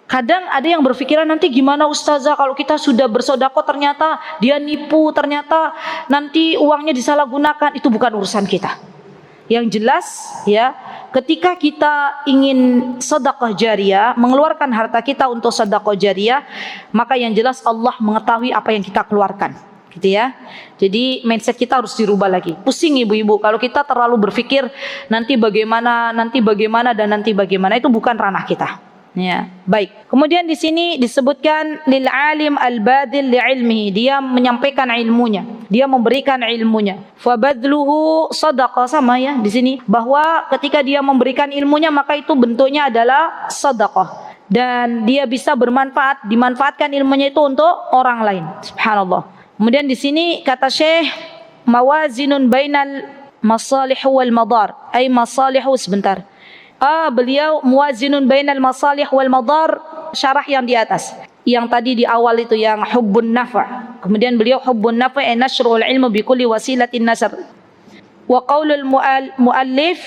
Kadang ada yang berpikiran, nanti gimana ustazah kalau kita sudah bersedekah ternyata dia nipu, ternyata nanti uangnya disalahgunakan. Itu bukan urusan kita. Yang jelas ya, ketika kita ingin sedekah jariyah, mengeluarkan harta kita untuk sedekah jariyah, maka yang jelas Allah mengetahui apa yang kita keluarkan, gitu ya. Jadi mindset kita harus dirubah lagi. Pusing ibu-ibu kalau kita terlalu berpikir nanti bagaimana dan nanti bagaimana, itu bukan ranah kita. Ya, baik. Kemudian di sini disebutkan lil alim al badil li ilmihi, dia menyampaikan ilmunya, dia memberikan ilmunya. Fa badluhu sadaqah, sama ya di sini bahwa ketika dia memberikan ilmunya maka itu bentuknya adalah sedekah dan dia bisa bermanfaat, dimanfaatkan ilmunya itu untuk orang lain. Subhanallah. Kemudian di sini kata Syekh, mawazinun bainal masalih wal madar, ay masalihu, sebentar. Beliau muwazinun bainal masalih wal madar, syarah yang di atas. Yang tadi di awal itu yang hubbun nafa'. Kemudian beliau hubbun nafa' nashrul ilmu bi kulli wasilatin nasr. Wa qaulul muallif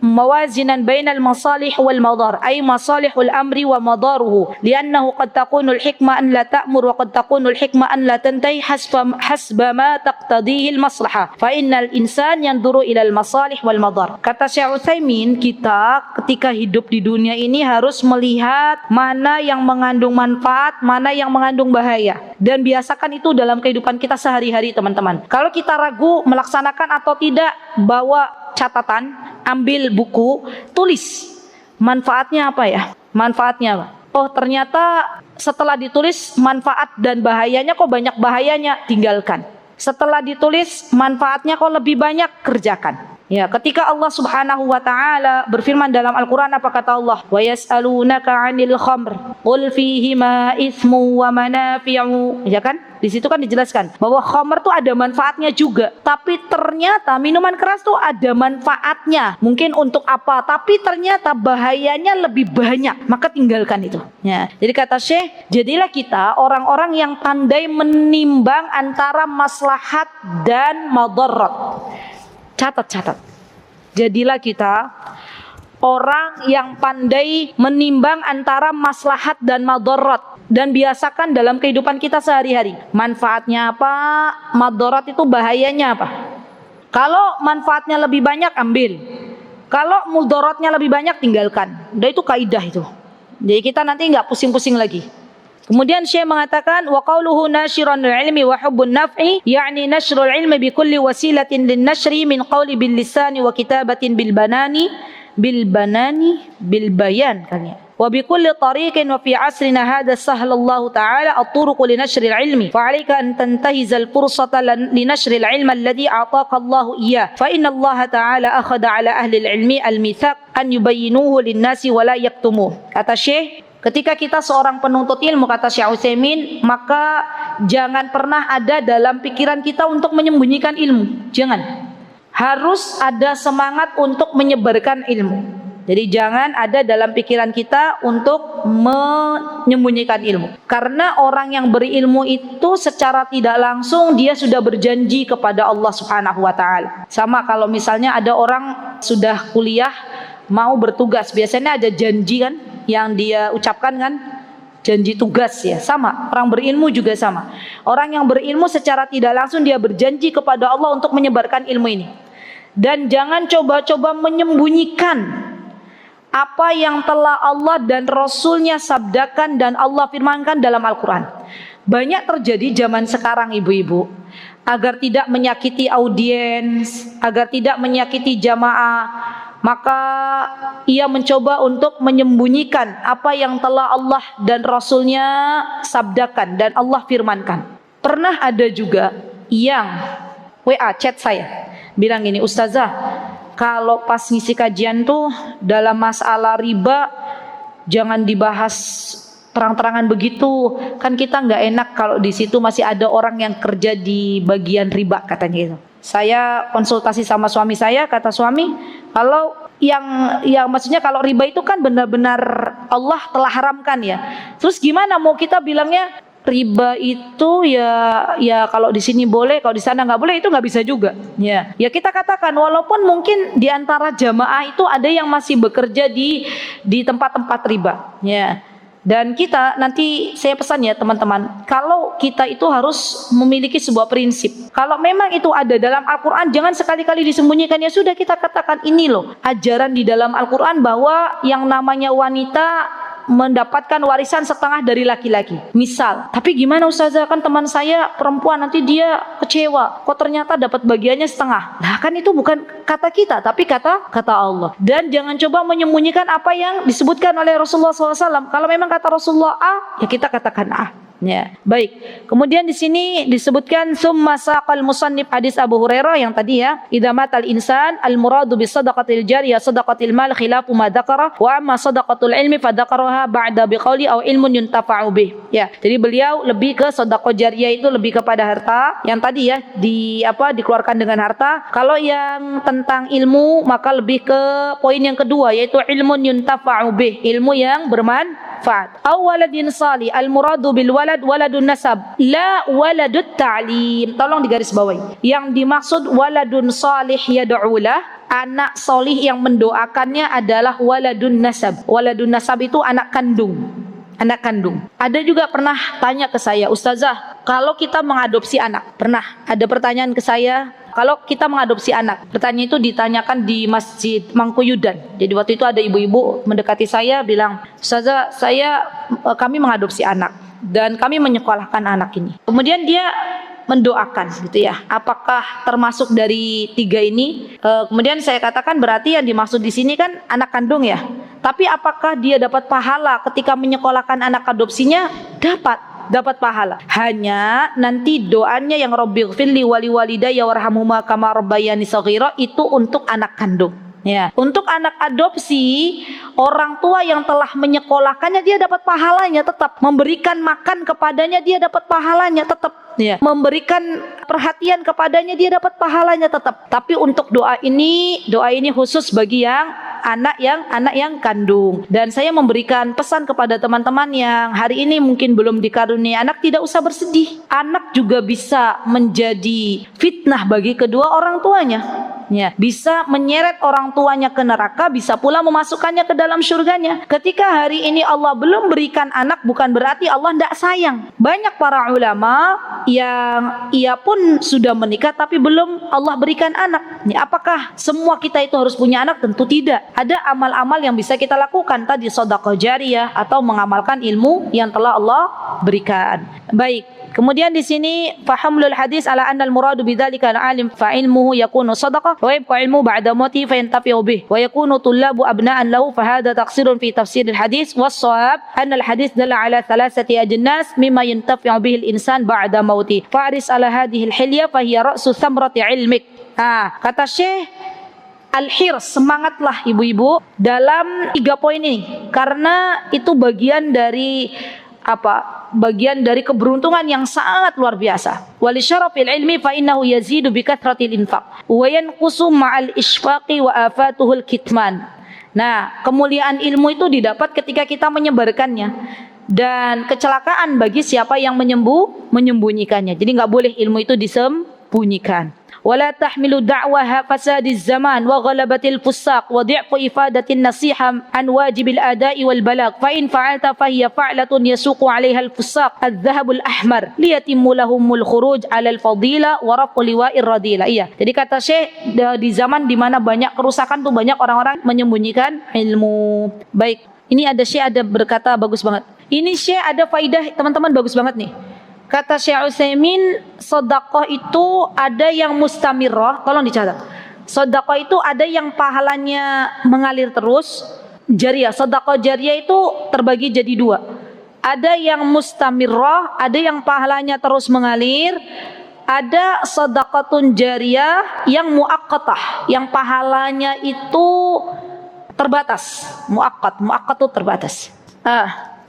mawazinan bainal masalih wal madar, ay masalihul amri wa madaruhu, li'annahu qad takunul hikmah an la ta'mur wa qad takunul hikmah an la tantahi hasba ma taqtadihi al maslahah, fa innal insan yanduru ila al masalih wal madar. Kata Syekh Utsaimin, kita ketika hidup di dunia ini harus melihat mana yang mengandung manfaat, mana yang mengandung bahaya, dan biasakan itu dalam kehidupan kita sehari-hari teman-teman. Kalau kita ragu melaksanakan atau tidak, bawa catatan, ambil buku, tulis manfaatnya apa ya, manfaatnya apa? Oh ternyata setelah ditulis manfaat dan bahayanya kok banyak bahayanya, tinggalkan. Setelah ditulis manfaatnya kok lebih banyak, kerjakan. Ya, ketika Allah Subhanahu wa taala berfirman dalam Al-Qur'an, apa kata Allah? Wa yas'alunaka 'anil khamr qul fihima itsmu wa manafi'u. Ya kan? Di situ kan dijelaskan bahwa khamr itu ada manfaatnya juga. Tapi ternyata minuman keras itu ada manfaatnya. Mungkin untuk apa? Tapi ternyata bahayanya lebih banyak. Maka tinggalkan itu. Ya. Jadi kata Syekh, jadilah kita orang-orang yang pandai menimbang antara maslahat dan madarat. Catat. Jadilah kita orang yang pandai menimbang antara maslahat dan madarat, dan biasakan dalam kehidupan kita sehari-hari. Manfaatnya apa, madarat itu bahayanya apa. Kalau manfaatnya lebih banyak, ambil. Kalau mudaratnya lebih banyak, tinggalkan. Udah, itu kaidah itu. Jadi kita nanti nggak pusing-pusing lagi. Kemudian Syekh mengatakan wa qauluhu nashiranul ilmi wa hubbun naf'i, yakni nashrul ilmi bi kulli wasilatin lin nashri min qawli bil lisani wa kitabatin bil bayan kan ya. Wa bi kulli tariqin wa fi asrina hadha sahhalallahu ta'ala at-turuq li nashril ilmi fa 'alaika an tantahiza al-fursata li nashril ilmi alladhi a'taka Allahu iyyah fa inna Allah ta'ala akhadha 'ala ahli al-ilmi al-mithaq an yubayyinuhu lin-nasi wa la yaktumuh. Kata Syekh, ketika kita seorang penuntut ilmu, kata Syekh Utsaimin, maka jangan pernah ada dalam pikiran kita untuk menyembunyikan ilmu. Jangan. Harus ada semangat untuk menyebarkan ilmu. Jadi jangan ada dalam pikiran kita untuk menyembunyikan ilmu. Karena orang yang berilmu itu secara tidak langsung dia sudah berjanji kepada Allah Subhanahu wa taala. Sama kalau misalnya ada orang sudah kuliah mau bertugas, biasanya ada janji kan yang dia ucapkan kan, janji tugas ya. Sama, orang berilmu juga sama. Orang yang berilmu secara tidak langsung dia berjanji kepada Allah untuk menyebarkan ilmu ini. Dan jangan coba-coba menyembunyikan apa yang telah Allah dan Rasulnya sabdakan dan Allah firmankan dalam Al-Quran. Banyak terjadi zaman sekarang ibu-ibu, agar tidak menyakiti audiens, agar tidak menyakiti jamaah, maka ia mencoba untuk menyembunyikan apa yang telah Allah dan Rasulnya sabdakan dan Allah firmankan. Pernah ada juga yang WA chat saya, bilang gini, Ustazah, kalau pas ngisi kajian tuh dalam masalah riba jangan dibahas terang-terangan begitu, kan kita nggak enak kalau di situ masih ada orang yang kerja di bagian riba, katanya gitu. Saya konsultasi sama suami saya, kata suami, kalau yang maksudnya kalau riba itu kan benar-benar Allah telah haramkan ya. Terus gimana mau kita bilangnya riba itu ya kalau di sini boleh, kalau di sana nggak boleh, itu nggak bisa juga. Ya kita katakan walaupun mungkin di antara jamaah itu ada yang masih bekerja di tempat-tempat riba. Ya. Dan kita nanti saya pesan ya teman-teman, kalau kita itu harus memiliki sebuah prinsip. Kalau memang itu ada dalam Al-Quran, jangan sekali-kali disembunyikan. Ya sudah, kita katakan ini loh ajaran di dalam Al-Quran bahwa yang namanya wanita mendapatkan warisan setengah dari laki-laki. Misal, tapi gimana Ustazah, kan teman saya perempuan, nanti dia kecewa, kok ternyata dapat bagiannya setengah. Nah kan itu bukan kata kita, tapi kata Allah. Dan jangan coba menyembunyikan apa yang disebutkan oleh Rasulullah SAW. Kalau memang kata Rasulullah A, ya kita katakan A. Ya, baik. Kemudian di sini disebutkan summa saqal musannif hadis Abu Hurairah yang tadi ya, idza matal insan al muradu bis sadaqatil jariyah sadaqatil mal khilafu ma dzakara wa amma sadaqatul ilmi fa dzakaraha ba'da biqauli aw ilmun yuntafa'u bih. Ya, jadi beliau lebih ke sedekah jariyah itu lebih kepada harta yang tadi ya dikeluarkan dengan harta. Kalau yang tentang ilmu maka lebih ke poin yang kedua, yaitu ilmun yuntafa'u bih, ilmu yang bermanfaat. Aw waladin salih al muradu bil waladun nasab la waladut ta'lim. Tolong digarisbawahi. Yang dimaksud waladun salih yad'ulah, anak solih yang mendoakannya adalah waladun nasab. Waladun nasab itu anak kandung. Anak kandung. Ada juga pernah tanya ke saya, Ustazah, kalau kita mengadopsi anak, pernah ada pertanyaan ke saya, kalau kita mengadopsi anak, pertanyaan itu ditanyakan di Masjid Mangkuyudan. Jadi waktu itu ada ibu-ibu mendekati saya bilang, Ustazah, kami mengadopsi anak dan kami menyekolahkan anak ini. Kemudian dia mendoakan gitu ya. Apakah termasuk dari tiga ini? Kemudian saya katakan berarti yang dimaksud di sini kan anak kandung ya. Tapi apakah dia dapat pahala ketika menyekolahkan anak adopsinya? Dapat pahala. Hanya nanti doanya yang Rabbighfirli wali walidayya warhamhuma kama rabbayani shaghira itu untuk anak kandung. Ya, untuk anak adopsi, orang tua yang telah menyekolahkannya dia dapat pahalanya tetap, memberikan makan kepadanya dia dapat pahalanya tetap, ya. Memberikan perhatian kepadanya dia dapat pahalanya tetap. Tapi untuk doa ini khusus bagi yang anak yang kandung. Dan saya memberikan pesan kepada teman-teman yang hari ini mungkin belum dikaruniai anak, tidak usah bersedih. Anak juga bisa menjadi fitnah bagi kedua orang tuanya. Ya, bisa menyeret orang tuanya ke neraka, bisa pula memasukkannya ke dalam surganya. Ketika hari ini Allah belum berikan anak, bukan berarti Allah tidak sayang. Banyak para ulama yang ia pun sudah menikah tapi belum Allah berikan anak. Ya, apakah semua kita itu harus punya anak? Tentu tidak. Ada amal-amal yang bisa kita lakukan, tadi sedekah jariyah atau mengamalkan ilmu yang telah Allah berikan. Baik. Kemudian di sini fahamlul hadis ala anna al-muradu bidzalika al-alim fa ilmuhu yakunu sadaqah wa yabqa ilmu ba'da mauti fa yantafi'u bih wa yakunu tullabu abna'an lahu fa hadha taqsirun fi tafsir al-hadis was-shawab anna al-hadis dalla ala thalathati ajnas mimma yantafi'u bihi al-insan ba'da mauti fa'ris ala hadhihi al-hilya fa hiya ra'su thamrati ilmik. Kata Syekh Al-Hirs, semangatlah ibu-ibu dalam 3 poin ini, karena itu bagian dari keberuntungan yang sangat luar biasa. Wali syarafil ilmi fa innahu yazidu bi kathratil infaq wa yanqusu ma'al isfaqi wa afatuhul kitman. Nah, kemuliaan ilmu itu didapat ketika kita menyebarkannya, dan kecelakaan bagi siapa yang menyembunyikannya. Jadi enggak boleh ilmu itu disembunyikan. ولا تحمل دعوها فساد الزمان وغلبة الفساق وضعف إفادة النصيحة عن واجب الأداء والبلاغ فإن فعلت فهي فعلة يسوق عليها الفساق الذهب الأحمر ليتم لهم الخروج على الفضيلة ورفع لواء الرذيلة. Iya. Jadi kata Syekh, di zaman di mana banyak kerusakan tuh banyak orang-orang menyembunyikan ilmu. Baik, ini ada Syekh ada berkata bagus banget. Ini Syekh ada faidah teman-teman bagus banget nih. Kata Syekh Utsaimin, sedekah itu ada yang mustamirrah, tolong dicatat. Sedekah itu ada yang pahalanya mengalir terus, jariyah. Sedekah jariyah itu terbagi jadi 2. Ada yang mustamirrah, ada yang pahalanya terus mengalir. ada sedekatun jariyah yang muaqqatah, yang pahalanya itu terbatas. Muaqqat itu terbatas.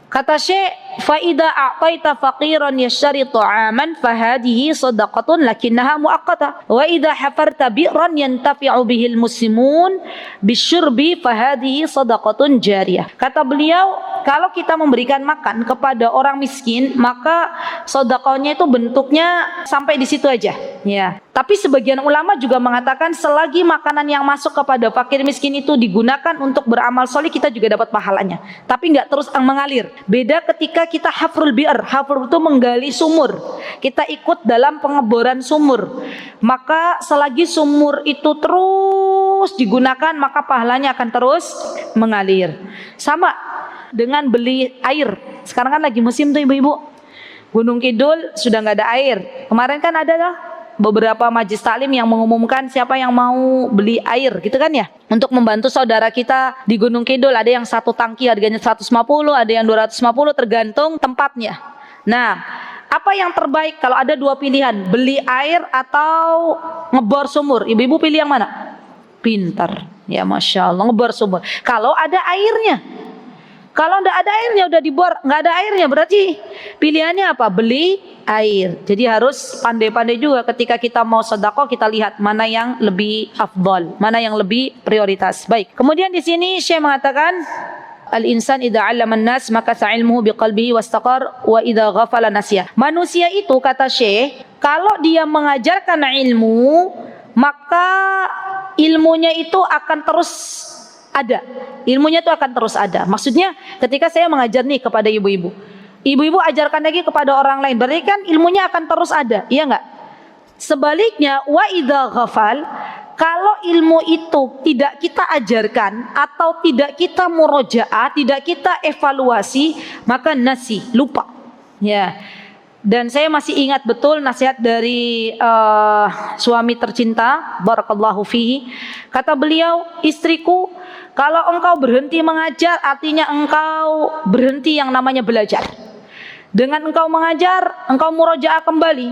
Kata Syekh, fa idza a'taita faqiran yashtari ta'aman fahadihi shadaqatun lakinnaha muaqqatah wa idza hafarta bi'ran yantafi'u bihil muslimun bisyurbi fahadihi shadaqatun jariyah. Kata beliau, kalau kita memberikan makan kepada orang miskin, maka sedekahnya itu bentuknya sampai di situ aja, ya. Tapi sebagian ulama juga mengatakan selagi makanan yang masuk kepada fakir miskin itu digunakan untuk beramal soleh, kita juga dapat pahalanya. Tapi nggak terus mengalir. Beda ketika kita hafrul bi'r. Hafrul itu menggali sumur. Kita ikut dalam pengeboran sumur. Maka selagi sumur itu terus digunakan, maka pahalanya akan terus mengalir. Sama dengan beli air. Sekarang kan lagi musim tuh ibu-ibu. Gunung Kidul sudah nggak ada air. Kemarin kan ada lah beberapa majelis taklim yang mengumumkan siapa yang mau beli air gitu kan ya, untuk membantu saudara kita di Gunung Kidul. Ada yang satu tangki harganya 150, ada yang 250, tergantung tempatnya. Nah, apa yang terbaik kalau ada dua pilihan, beli air atau ngebor sumur? Ibu-ibu pilih yang mana? Pintar ya, Masya Allah, ngebor sumur kalau ada airnya. Kalau nggak ada airnya, udah dibor, nggak ada airnya, berarti pilihannya apa? Beli air. Jadi harus pandai-pandai juga ketika kita mau sedekah, kita lihat mana yang lebih afdal, mana yang lebih prioritas. Baik. Kemudian di sini Syekh mengatakan, al-insan idza 'allama an-nas maka sa'ilmuhu biqalbihi wastaqar wa idza ghafala nasiya. Manusia itu, kata Syekh, kalau dia mengajarkan ilmu, maka ilmunya itu akan terus ada. Ilmunya itu akan terus ada. Maksudnya ketika saya mengajar nih kepada ibu-ibu, ibu-ibu ajarkan lagi kepada orang lain, berarti kan ilmunya akan terus ada, iya enggak? Sebaliknya, wa idza ghafal, kalau ilmu itu tidak kita ajarkan atau tidak kita murojaah, tidak kita evaluasi, maka nasi, lupa. Ya. Dan saya masih ingat betul nasihat dari suami tercinta, barakallahu fihi. Kata beliau, istriku, kalau engkau berhenti mengajar, artinya engkau berhenti yang namanya belajar. Dengan engkau mengajar, engkau murojaah kembali.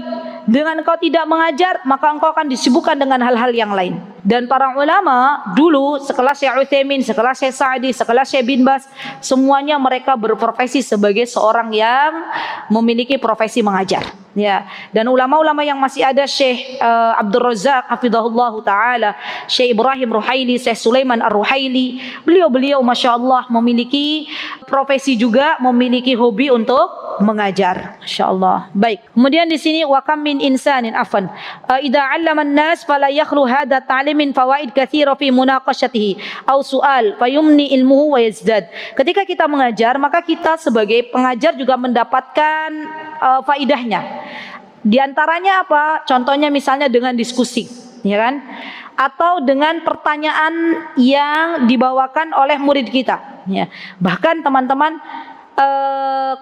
Dengan engkau tidak mengajar, maka engkau akan disibukkan dengan hal-hal yang lain. Dan para ulama dulu, sekelas Syekh Utsaimin, sekelas Syekh Sa'di, sekelas Syekh bin Baz, semuanya mereka berprofesi sebagai seorang yang memiliki profesi mengajar. Ya, dan ulama-ulama yang masih ada, Syekh Abdul Razak hafizahullahu taala, Syekh Ibrahim Ruhaili, Syekh Sulaiman Ar-Ruhaili, beliau-beliau Masya Allah memiliki profesi juga, memiliki hobi untuk mengajar. Masya Allah. Baik. Kemudian di sini wa kam min insanin afan idza 'allama an-nas fala yakhlu hadha ta'limin fawaid katsira fi munaqashatihi aw su'al fayumni ilmuhu wa yazdad. Ketika kita mengajar, maka kita sebagai pengajar juga mendapatkan faidahnya. Di antaranya apa? Contohnya misalnya dengan diskusi, ya kan? Atau dengan pertanyaan yang dibawakan oleh murid kita, ya. Bahkan teman-teman,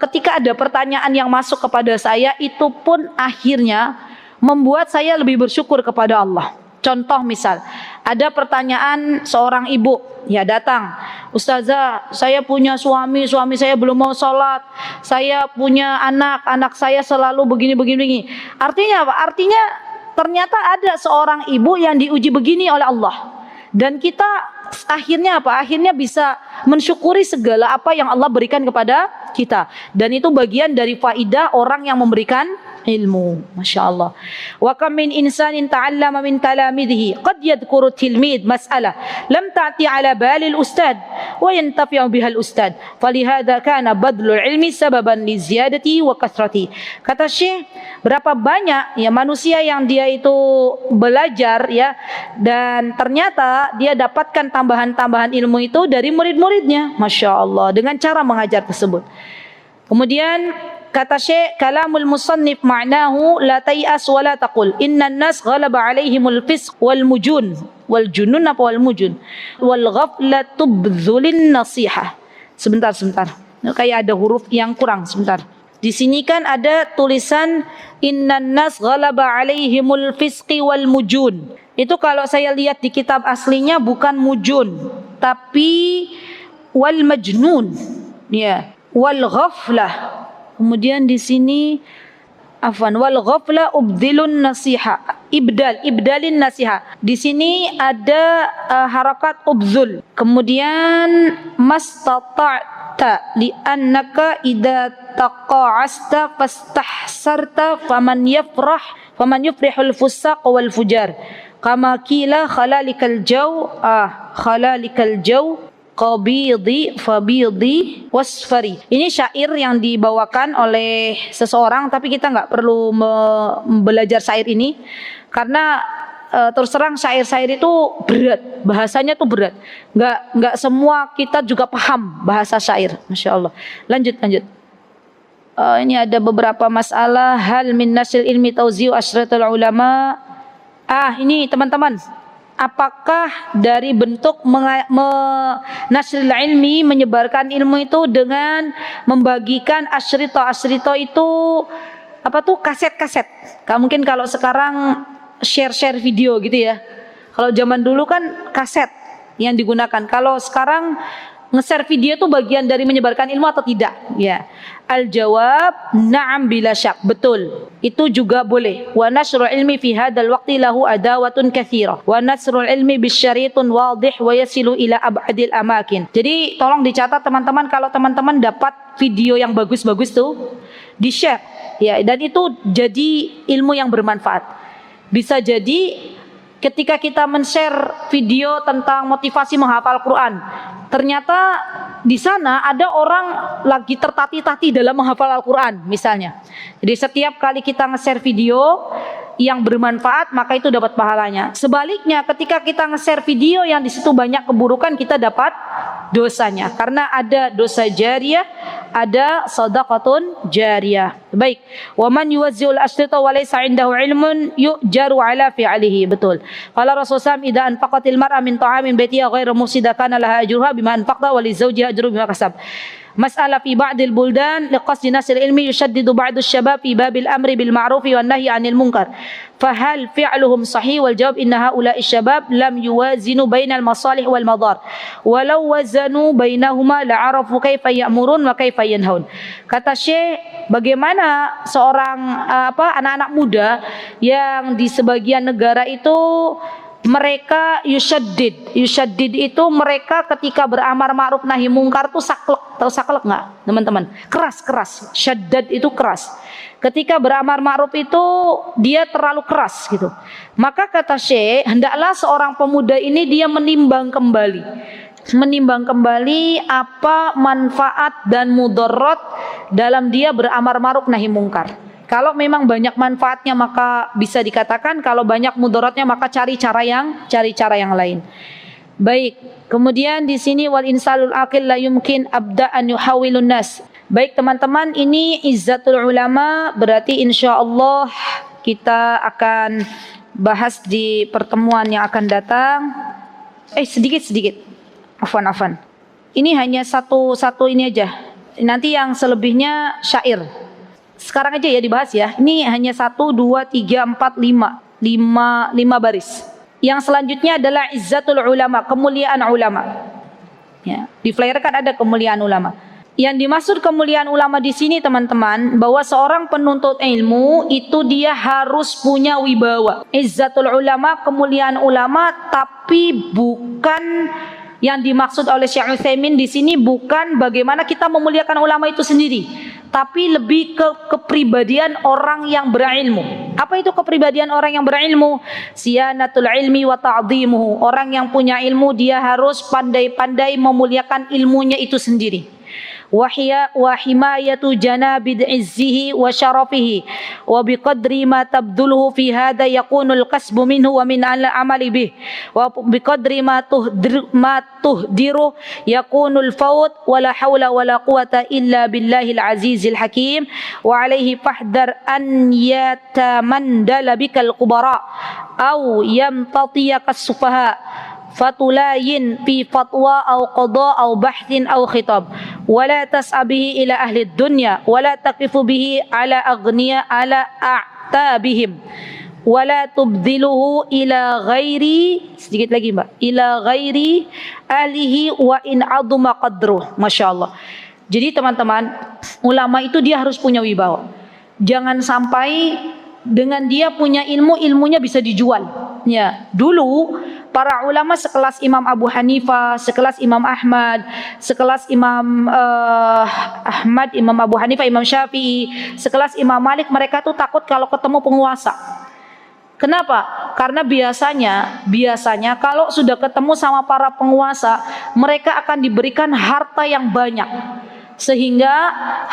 ketika ada pertanyaan yang masuk kepada saya, itu pun akhirnya membuat saya lebih bersyukur kepada Allah. Contoh misal, ada pertanyaan seorang ibu, ya datang, Ustazah, saya punya suami saya belum mau sholat, saya punya anak saya selalu begini. Artinya apa? Artinya ternyata ada seorang ibu yang diuji begini oleh Allah. Dan kita akhirnya apa? Akhirnya bisa mensyukuri segala apa yang Allah berikan kepada kita. Dan itu bagian dari faidah orang yang memberikan ilmu. Masya Allah. Wa kam min insanin ta'allama min talamidhi qad yadhkuru tilmid mas'alah lam ta'ti ala bali al-ustad wa yantafi'u biha al-ustad falihada kana badlul ilmi sababan li ziyadati wa kasrati. Kata Syekh, berapa banyak ya manusia yang dia itu belajar ya, dan ternyata dia dapatkan tambahan-tambahan ilmu itu dari murid-muridnya. Masya Allah, dengan cara mengajar tersebut. Kemudian kata Syekh, kalamul musannif ma'nahu la tay'as wa la taqul innan nas ghalaba alaihimul fisq wal mujun wal junun apa wal mujun wal ghaflatu bdzulin nasihah. Sebentar. Kayak ada huruf yang kurang sebentar. Di sini kan ada tulisan innan nas ghalaba alaihimul fisqi wal mujun. Itu kalau saya lihat di kitab aslinya bukan mujun, tapi wal majnun. Ya, wal ghaflah. Kemudian di sini Afwan, wal ghafla ubdilun nasiha. Ibdalin nasiha. Di sini ada harakat ubzul. Kemudian mastata'ta li'annaka idza taqa'asta fastahsarta faman yufrihul fusaq wal fujar. Kama kila khalalikal jaw qabidi fabidi wasfari. Ini syair yang dibawakan oleh seseorang, tapi kita nggak perlu belajar syair ini karena terus terang syair-syair itu berat, bahasanya tuh berat. Nggak semua kita juga paham bahasa syair. Masya Allah. Lanjut. Ini ada beberapa masalah. Hal min nasil ilmi tauzi'u asyratul ulama. Ini teman-teman. Apakah dari bentuk nasril ilmi, menyebarkan ilmu itu dengan membagikan asyrito itu kaset-kaset. Mungkin kalau sekarang share video gitu ya. Kalau zaman dulu kan kaset yang digunakan. Kalau sekarang nge-share video itu bagian dari menyebarkan ilmu atau tidak? Ya. Al-jawab na'am bila syak. Betul. Itu juga boleh. Wa nasrul ilmi fi hadzal waqti lahu adawatun katsira. Wa nasrul ilmi bisyaritun wadih wa yasilu ila ab'adil amakin. Jadi tolong dicatat teman-teman, kalau teman-teman dapat video yang bagus-bagus tuh di-share ya, dan itu jadi ilmu yang bermanfaat. Bisa jadi ketika kita men-share video tentang motivasi menghafal Quran, ternyata di sana ada orang lagi tertatih-tatih dalam menghafal Al-Quran misalnya. Jadi setiap kali kita nge-share video yang bermanfaat, maka itu dapat pahalanya. Sebaliknya ketika kita nge-share video yang di situ banyak keburukan, kita dapat dosanya. Karena ada dosa jariyah, ada shadaqatun jariyah. Baik. Wa man yuwazzi'ul ashrita wa laysa 'indahu 'ilmun yu'jaru 'ala fi'lihi. Betul. Qala Rasulullah SAW, idza anfaqatil mar'a min ta'amin baitiha ghairu mufsida kana laha ajruha bima anfaqta wa li zawjiha ajru bima kasab. Mas'alah fi ba'dil buldan liqasdi nasr ilmi yushaddidu ba'du syabab fi babil amri bil ma'rufi wan nahyi 'anil munkar. Fahal fi'luhum sahih? Wal jawab inna haula'i syabab lam yuwazinu bainal masalih wal madar. Walau wazanu bainahuma la'arafu kaifa ya'murun wa kaifa yanhaun. Kata Syekh, bagaimana seorang anak-anak muda yang di sebagian negara itu mereka yushaddid itu mereka ketika beramar ma'ruf nahi mungkar tuh saklek. Tahu saklek nggak teman-teman? Keras. Syaddad itu keras. Ketika beramar ma'ruf itu dia terlalu keras gitu. Maka kata Syekh, hendaklah seorang pemuda ini dia menimbang kembali apa manfaat dan mudarat dalam dia beramar ma'ruf nahi mungkar. Kalau memang banyak manfaatnya maka bisa dikatakan, kalau banyak mudaratnya maka cari cara yang lain. Baik, kemudian di sini wal insalul aqil la yumkin abda an yuhawilun nas. Baik teman-teman, ini izzatul ulama, berarti insyaallah kita akan bahas di pertemuan yang akan datang. Sedikit. Afwan. Ini hanya satu ini aja. Nanti yang selebihnya syair. Sekarang aja ya dibahas ya. Ini hanya 1, 2, 3, 4, 5 baris. Yang selanjutnya adalah izzatul ulama, kemuliaan ulama. Ya, di flyer kan ada kemuliaan ulama. Yang dimaksud kemuliaan ulama di sini teman-teman, bahwa seorang penuntut ilmu itu dia harus punya wibawa. Izzatul ulama, kemuliaan ulama, tapi bukan yang dimaksud oleh Syekh Utsaimin di sini bukan bagaimana kita memuliakan ulama itu sendiri, tapi lebih ke kepribadian orang yang berilmu. Apa itu kepribadian orang yang berilmu? Siyanatul ilmi wa ta'dhimuhu. Orang yang punya ilmu dia harus pandai-pandai memuliakan ilmunya itu sendiri. Wa himayatu janabid izzihi wa syarafihi wa biqadri ma tabduluhu fi hadha yakunul kasbu minhu wa min al-amali bih wa biqadri ma tuhdiru yakunul fawt wa la hawla wa la quwata illa billahil azizil hakim wa alaihi fahdar an yatamandala bikal qubara aw yamtatiyakas sufaha fatulayin fi fatwa au qada au bahthin au khitab wala tas'abihi ila ahli dunya wala taqifu bihi ala aghniya ala a'tabihim wala tubdiluhu ila ghairi, sedikit lagi Mbak, ila ghairi alihi wa in aduma qadruh. Masya Allah. Jadi teman-teman, ulama itu dia harus punya wibawa. Jangan sampai dengan dia punya ilmu, ilmunya bisa dijual. Ya, dulu para ulama sekelas Imam Abu Hanifah, sekelas Imam Ahmad, sekelas Imam Ahmad, Imam Abu Hanifah, Imam Syafi'i, sekelas Imam Malik, mereka tuh takut kalau ketemu penguasa. Kenapa? Karena biasanya kalau sudah ketemu sama para penguasa, mereka akan diberikan harta yang banyak. Sehingga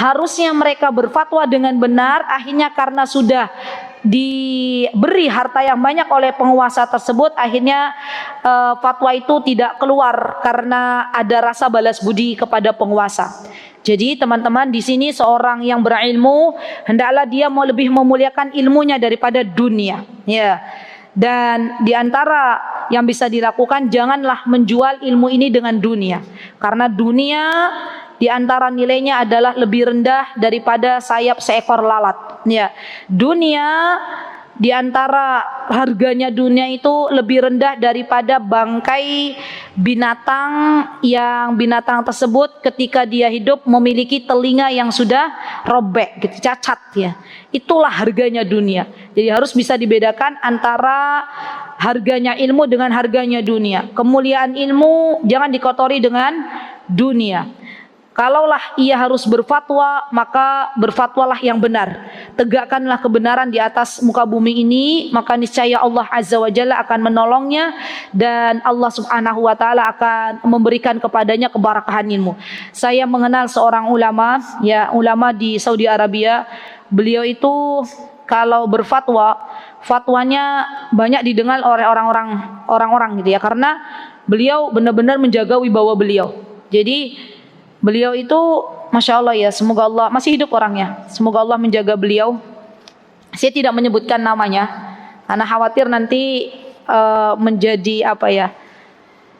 harusnya mereka berfatwa dengan benar, akhirnya karena sudah diberi harta yang banyak oleh penguasa tersebut, akhirnya fatwa itu tidak keluar karena ada rasa balas budi kepada penguasa. Jadi teman-teman, di sini seorang yang berilmu hendaklah dia mau lebih memuliakan ilmunya daripada dunia. Ya. Dan di antara yang bisa dilakukan, janganlah menjual ilmu ini dengan dunia. Karena dunia di antara nilainya adalah lebih rendah daripada sayap seekor lalat. Ya, dunia di antara harganya dunia itu lebih rendah daripada bangkai binatang yang binatang tersebut ketika dia hidup memiliki telinga yang sudah robek, gitu, cacat ya. Itulah harganya dunia. Jadi harus bisa dibedakan antara harganya ilmu dengan harganya dunia. Kemuliaan ilmu jangan dikotori dengan dunia. Kalaulah ia harus berfatwa, maka berfatwalah yang benar. Tegakkanlah kebenaran di atas muka bumi ini, maka niscaya Allah Azza wa Jalla akan menolongnya dan Allah Subhanahu wa taala akan memberikan kepadanya keberkahan ilmu. Saya mengenal seorang ulama, ya, ulama di Saudi Arabia. Beliau itu kalau berfatwa, fatwanya banyak didengar oleh orang-orang gitu ya, karena beliau benar-benar menjaga wibawa beliau. Jadi beliau itu Masya Allah ya, semoga Allah masih hidup orangnya, semoga Allah menjaga beliau. Saya tidak menyebutkan namanya karena khawatir nanti menjadi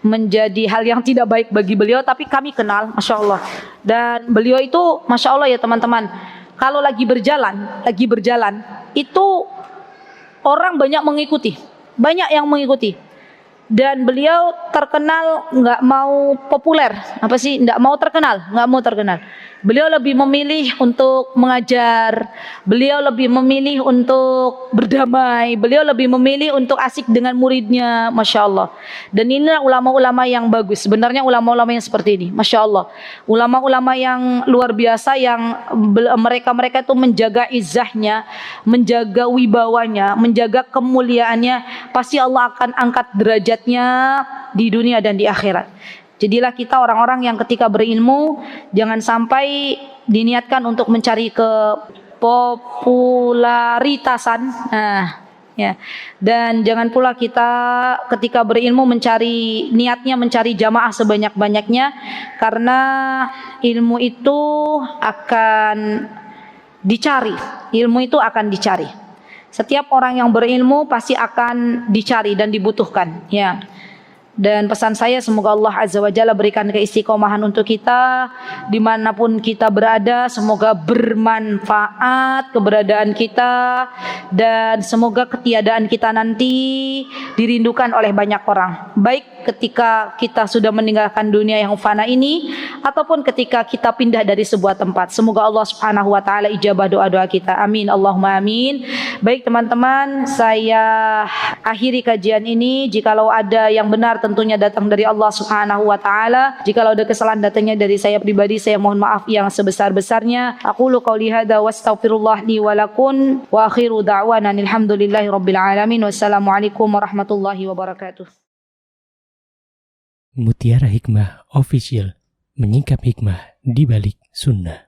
menjadi hal yang tidak baik bagi beliau. Tapi kami kenal, Masya Allah. Dan beliau itu Masya Allah ya teman-teman, kalau lagi berjalan itu orang banyak yang mengikuti. Dan beliau terkenal nggak mau populer, nggak mau terkenal. Beliau lebih memilih untuk mengajar, beliau lebih memilih untuk berdamai, beliau lebih memilih untuk asik dengan muridnya, Masya Allah. Dan inilah ulama-ulama yang bagus. Sebenarnya ulama-ulama yang seperti ini, Masya Allah, ulama-ulama yang luar biasa, yang mereka itu menjaga izzahnya, menjaga wibawanya, menjaga kemuliaannya. Pasti Allah akan angkat derajatnya di dunia dan di akhirat. Jadilah kita orang-orang yang ketika berilmu jangan sampai diniatkan untuk mencari kepopularitasan. Ya. Dan jangan pula kita ketika berilmu niatnya mencari jamaah sebanyak-banyaknya, karena ilmu itu akan dicari. Setiap orang yang berilmu pasti akan dicari dan dibutuhkan, ya. Dan pesan saya, semoga Allah Azza wa Jalla berikan keistiqomahan untuk kita dimanapun kita berada. Semoga bermanfaat keberadaan kita, dan semoga ketiadaan kita nanti dirindukan oleh banyak orang, baik ketika kita sudah meninggalkan dunia yang fana ini ataupun ketika kita pindah dari sebuah tempat. Semoga Allah Subhanahu wa taala ijabah doa-doa kita. Amin, Allahumma amin. Baik teman-teman, saya akhiri kajian ini. Jikalau ada yang benar tentunya datang dari Allah Subhanahu wa taala. Jikalau ada kesalahan datangnya dari saya pribadi, saya mohon maaf yang sebesar-besarnya. Aqulu qouli hadza wastaghfirullah li wa lakum wa akhiru da'wana alhamdulillahi rabbil alamin. Wassalamualaikum warahmatullahi wabarakatuh. Mutiara Hikmah Official, menyingkap hikmah di balik sunnah.